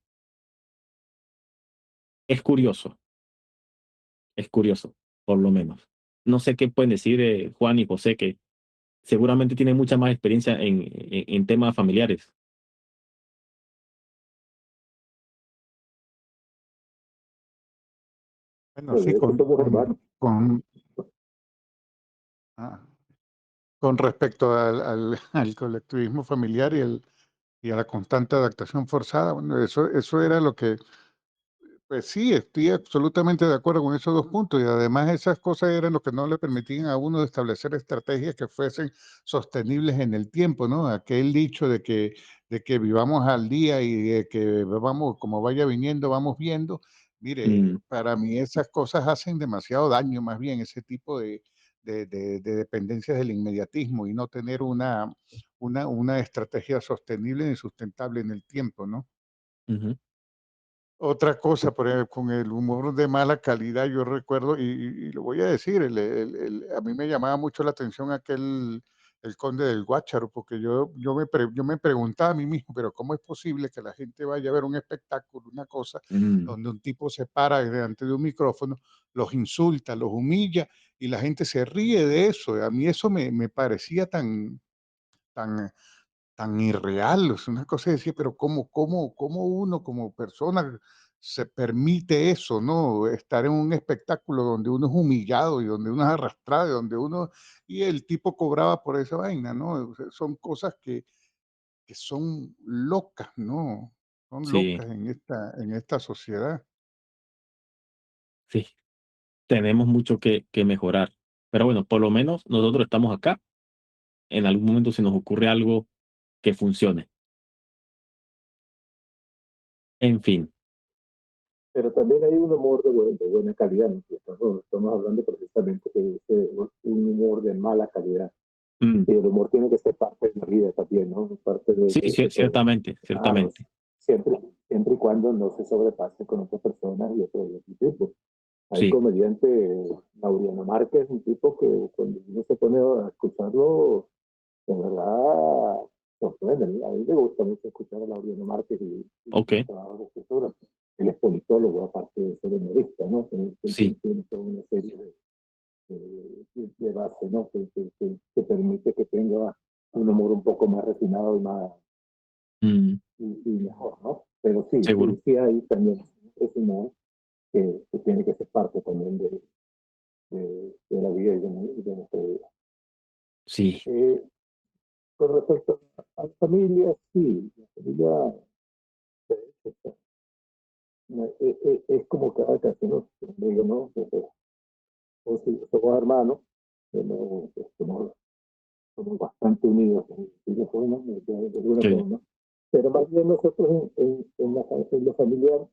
es curioso, por lo menos. No sé qué pueden decir Juan y José, que seguramente tienen mucha más experiencia en temas familiares. Bueno, sí, de hecho somos hermanos. ah, con respecto al colectivismo familiar y a la constante adaptación forzada, bueno, eso era lo que, pues sí, estoy absolutamente de acuerdo con esos dos puntos y además esas cosas eran lo que no le permitían a uno establecer estrategias que fuesen sostenibles en el tiempo, ¿no? Aquel dicho de que vivamos al día y de que vamos, como vaya viniendo, vamos viendo. Mire, Mm, para mí esas cosas hacen demasiado daño, más bien ese tipo de dependencias del inmediatismo y no tener una estrategia sostenible y sustentable en el tiempo, ¿no? ujú, Otra cosa, por ejemplo, con el humor de mala calidad, yo recuerdo, y lo voy a decir, a mí me llamaba mucho la atención el Conde del Guácharo, porque yo me preguntaba a mí mismo, pero ¿cómo es posible que la gente vaya a ver un espectáculo, una cosa, mm, donde un tipo se para delante de un micrófono, los insulta, los humilla, y la gente se ríe de eso? A mí eso me parecía tan, tan irreal, es una cosa de decir, pero ¿cómo uno como persona se permite eso, ¿no? Estar en un espectáculo donde uno es humillado y donde uno es arrastrado, y donde uno, y el tipo cobraba por esa vaina, ¿no? O sea, son cosas que son locas, ¿no? Son sí, locas en esta sociedad. sí, tenemos mucho que mejorar. Pero bueno, por lo menos nosotros estamos acá. En algún momento se nos ocurre algo que funcione. En fin. Pero también hay un humor de buena calidad, ¿no? Estamos hablando precisamente de un humor de mala calidad. Mm, Y el humor tiene que ser parte de la vida también, ¿no? Parte sí, de todo. ciertamente, Claro, ciertamente. siempre y cuando no se sobrepase con otras personas y otro tipo. Hay Sí. comediante, Laureano Márquez, un tipo que cuando uno se pone a escucharlo, de verdad sorprende. A mí me gusta mucho escuchar a Laureano Márquez y Ok. sus trabajos de escritura. Él es politólogo, aparte de ser humorista, ¿no? Sí. Tiene toda una serie de base, ¿no? Que permite que tenga un humor un poco más refinado y más Mm, y mejor, ¿no? Pero sí, seguro. sí hay también ese humor que tiene que ser parte también de la vida y de nuestra vida. Sí. Eh, con respecto a la familia, sí, la familia es como cada canción, digo, ¿no? O si somos hermanos, somos, somos bastante unidos en la forma, de alguna Sí. forma. Pero más bien nosotros en lo familiar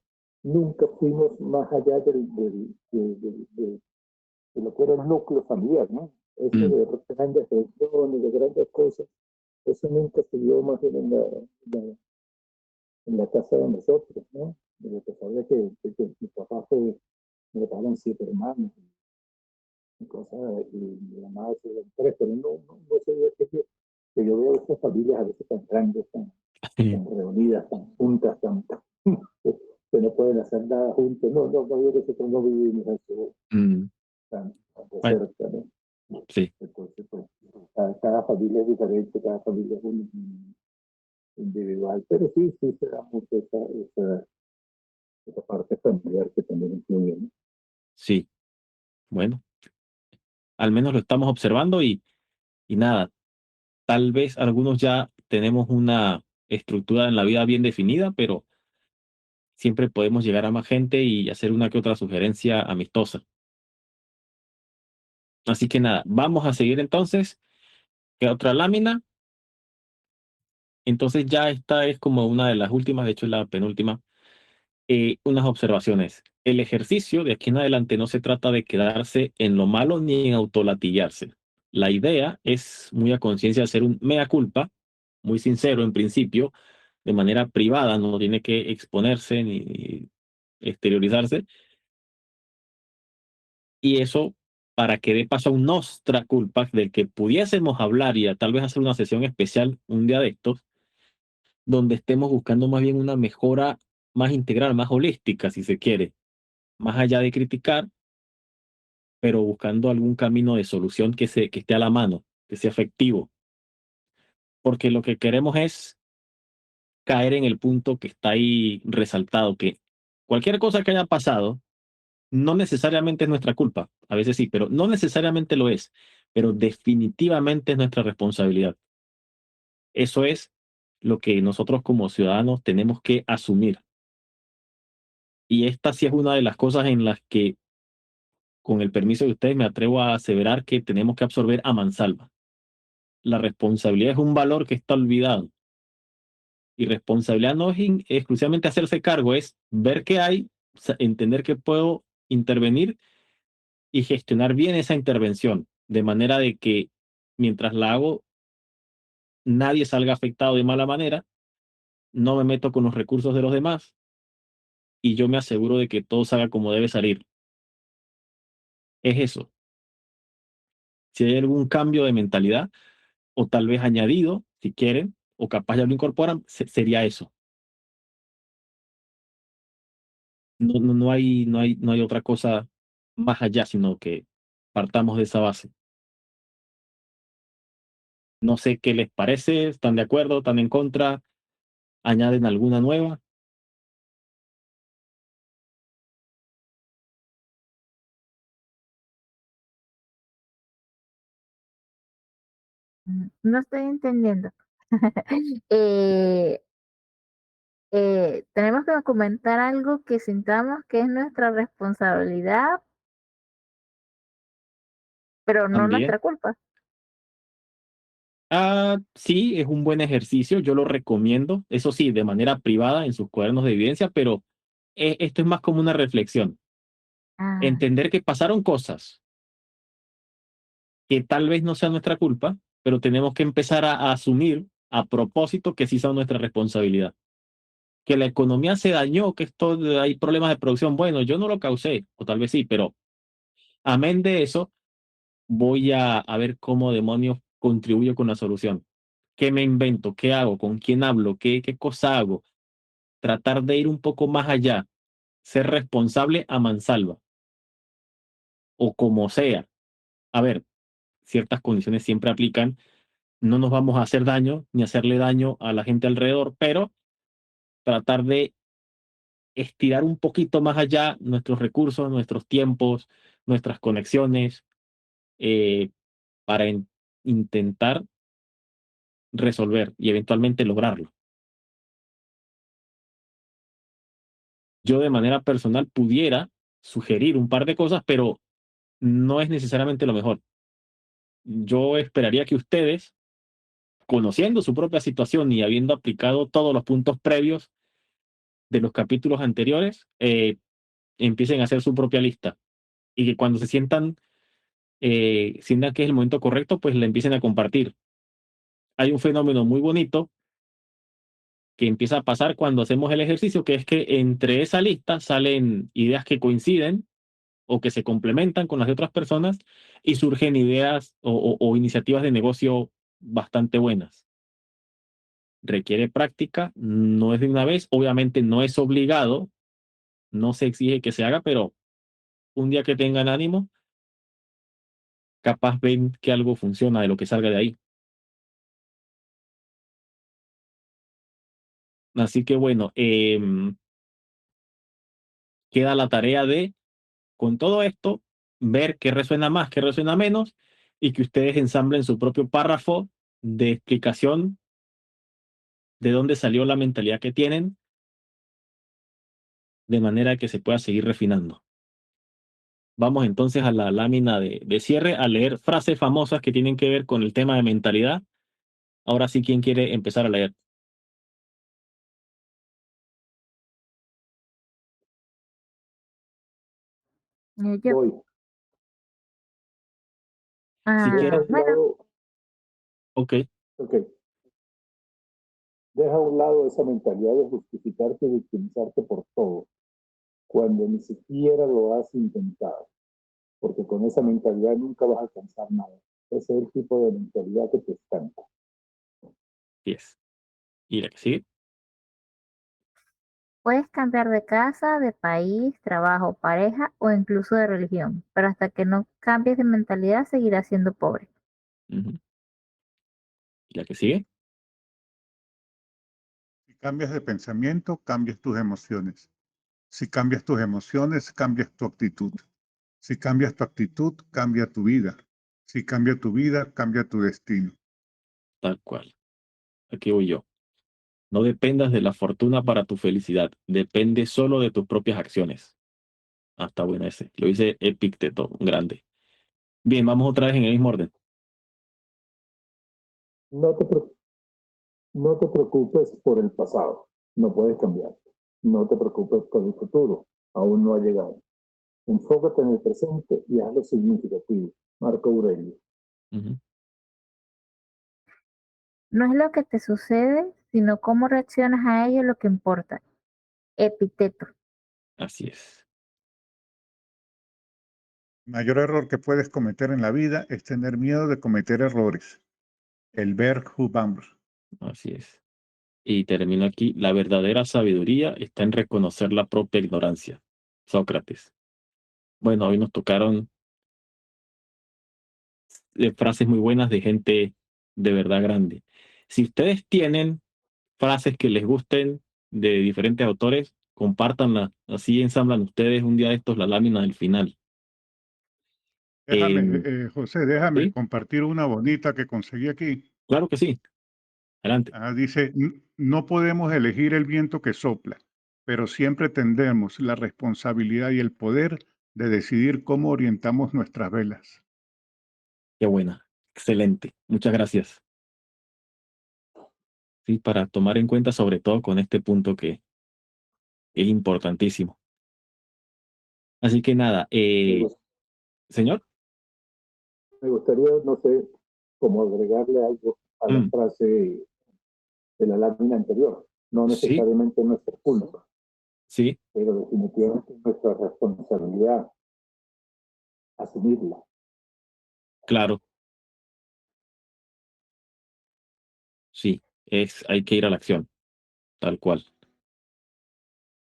nunca fuimos más allá de lo que era el núcleo familiar, ¿no? Eso Mm, de grandes reuniones, de grandes cosas, eso nunca se dio más bien en la casa de nosotros, ¿no? De lo que sabía que mi papá fue, me pagan 7 hermanos y cosas, y mi mamá se 3, pero no se dio que yo veo estas familias a veces tan grandes, tan reunidas, tan juntas, que no pueden hacer nada juntos. Nosotros no vivimos eso mm, tan de bueno, cerca, ¿no? sí, Entonces, pues, cada familia es diferente, cada familia es individual, pero sí se da mucho esa parte familiar que también influye, ¿no? sí. Bueno, al menos lo estamos observando y nada, tal vez algunos ya tenemos una estructura en la vida bien definida, pero siempre podemos llegar a más gente y hacer una que otra sugerencia amistosa. Así que nada, vamos a seguir entonces. queda otra lámina. Entonces ya esta es como una de las últimas, de hecho es la penúltima. Unas observaciones. El ejercicio de aquí en adelante no se trata de quedarse en lo malo ni en autolatillarse. La idea es muy a conciencia hacer un mea culpa, muy sincero en principio, de manera privada, no tiene que exponerse ni exteriorizarse. Y eso para que dé paso a un nostra culpa del que pudiésemos hablar y tal vez hacer una sesión especial un día de estos, donde estemos buscando más bien una mejora más integral, más holística, si se quiere, más allá de criticar, pero buscando algún camino de solución que esté a la mano, que sea efectivo. Porque lo que queremos es caer en el punto que está ahí resaltado, que cualquier cosa que haya pasado no necesariamente es nuestra culpa, a veces sí, pero no necesariamente lo es, pero definitivamente es nuestra responsabilidad. Eso es lo que nosotros como ciudadanos tenemos que asumir. Y esta sí es una de las cosas en las que, con el permiso de ustedes, me atrevo a aseverar que tenemos que absorber a mansalva. La responsabilidad es un valor que está olvidado. Y responsabilidad no es exclusivamente hacerse cargo, es ver qué hay, entender que puedo intervenir y gestionar bien esa intervención, de manera de que mientras la hago, nadie salga afectado de mala manera, no me meto con los recursos de los demás y yo me aseguro de que todo salga como debe salir. Es eso. Si hay algún cambio de mentalidad, o tal vez añadido, si quieren, o capaz ya lo incorporan, sería eso. No hay otra cosa más allá, sino que partamos de esa base. No sé qué les parece, ¿están de acuerdo, están en contra? ¿Añaden alguna nueva? No estoy entendiendo. Eh, tenemos que documentar algo que sintamos que es nuestra responsabilidad, pero no También. nuestra culpa. Sí, es un buen ejercicio, yo lo recomiendo, eso sí, de manera privada en sus cuadernos de evidencia, pero esto es más como una reflexión. Ah, Entender que pasaron cosas que tal vez no sean nuestra culpa, pero tenemos que empezar a asumir a propósito que sí son nuestra responsabilidad. Que la economía se dañó, que hay problemas de producción, bueno, yo no lo causé, o tal vez sí, pero amén de eso, voy a ver cómo demonios contribuyo con la solución. ¿Qué me invento? ¿Qué hago? ¿Con quién hablo? ¿Qué cosa hago? Tratar de ir un poco más allá, ser responsable a mansalva, o como sea. A ver, ciertas condiciones siempre aplican, no nos vamos a hacer daño ni hacerle daño a la gente alrededor, pero tratar de estirar un poquito más allá nuestros recursos, nuestros tiempos, nuestras conexiones, eh, para intentar resolver y eventualmente lograrlo. Yo de manera personal pudiera sugerir un par de cosas, pero no es necesariamente lo mejor. Yo esperaría que ustedes, conociendo su propia situación y habiendo aplicado todos los puntos previos de los capítulos anteriores, empiecen a hacer su propia lista y que cuando se sientan que es el momento correcto, pues la empiecen a compartir. Hay un fenómeno muy bonito que empieza a pasar cuando hacemos el ejercicio, que es que entre esa lista salen ideas que coinciden o que se complementan con las de otras personas y surgen ideas o iniciativas de negocio bastante buenas. Requiere práctica, no es de una vez, obviamente no es obligado, no se exige que se haga, pero un día que tengan ánimo, capaz ven que algo funciona de lo que salga de ahí. Así que bueno, queda la tarea de, con todo esto, ver qué resuena más, qué resuena menos, y que ustedes ensamblen su propio párrafo de explicación de dónde salió la mentalidad que tienen, de manera que se pueda seguir refinando. Vamos entonces a la lámina de cierre, a leer frases famosas que tienen que ver con el tema de mentalidad. Ahora sí, ¿quién quiere empezar a leer? Yo. Voy. Si Deja a quieren, un Bueno, lado, ok, ok. Deja a un lado esa mentalidad de justificarte y victimizarte por todo, cuando ni siquiera lo has intentado, porque con esa mentalidad nunca vas a alcanzar nada. Ese es el tipo de mentalidad que te estanca. 10. ¿Y la que sigue? puedes cambiar de casa, de país, trabajo, pareja o incluso de religión, pero hasta que no cambies de mentalidad seguirás siendo pobre. Ujú. ¿Y la que sigue? Si cambias de pensamiento, cambias tus emociones. Si cambias tus emociones, cambias tu actitud. Si cambias tu actitud, cambia tu vida. Si cambia tu vida, cambia tu destino. Tal cual. Aquí voy yo. No dependas de la fortuna para tu felicidad. Depende solo de tus propias acciones. Hasta bueno ese. Lo dice Epicteto, un grande. Bien, vamos otra vez en el mismo orden. No te, no te preocupes por el pasado, no puedes cambiar. No te preocupes por el futuro, aún no ha llegado. Enfócate en el presente y hazlo significativo. Marco Aurelio. Ujú. No es lo que te sucede, sino cómo reaccionas a ello lo que importa. Epicteto. Así es. El mayor error que puedes cometer en la vida es tener miedo de cometer errores. El Huber. Así es. Y termino aquí. La verdadera sabiduría está en reconocer la propia ignorancia. Sócrates. Bueno, hoy nos tocaron frases muy buenas de gente de verdad grande. Si ustedes tienen frases que les gusten de diferentes autores, compártanlas. Así ensamblan ustedes un día de estos la lámina del final. Déjame, José, déjame Sí, compartir una bonita que conseguí aquí. claro que sí. Adelante. Dice, no podemos elegir el viento que sopla, pero siempre tendremos la responsabilidad y el poder de decidir cómo orientamos nuestras velas. Qué buena. Excelente. Muchas gracias. Sí, para tomar en cuenta sobre todo con este punto que es importantísimo. Así que nada, señor. Me gustaría, no sé, como agregarle algo a la frase de la lámina anterior. No Sí, necesariamente nuestra culpa, sí, pero definitivamente nuestra responsabilidad asumirla. claro. Sí, hay que ir a la acción, tal cual.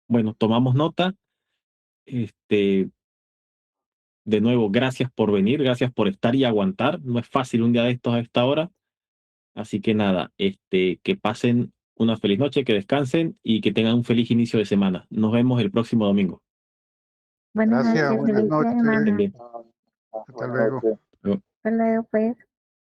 Bueno, tomamos nota. Este, de nuevo, gracias por venir, gracias por estar y aguantar. No es fácil un día de estos a esta hora. Así que nada, que pasen una feliz noche, que descansen y que tengan un feliz inicio de semana. Nos vemos el próximo domingo. Buenas Gracias, noches, buenas feliz noches. Estén semana. bien. Hasta luego. Luego. Hasta luego, pues.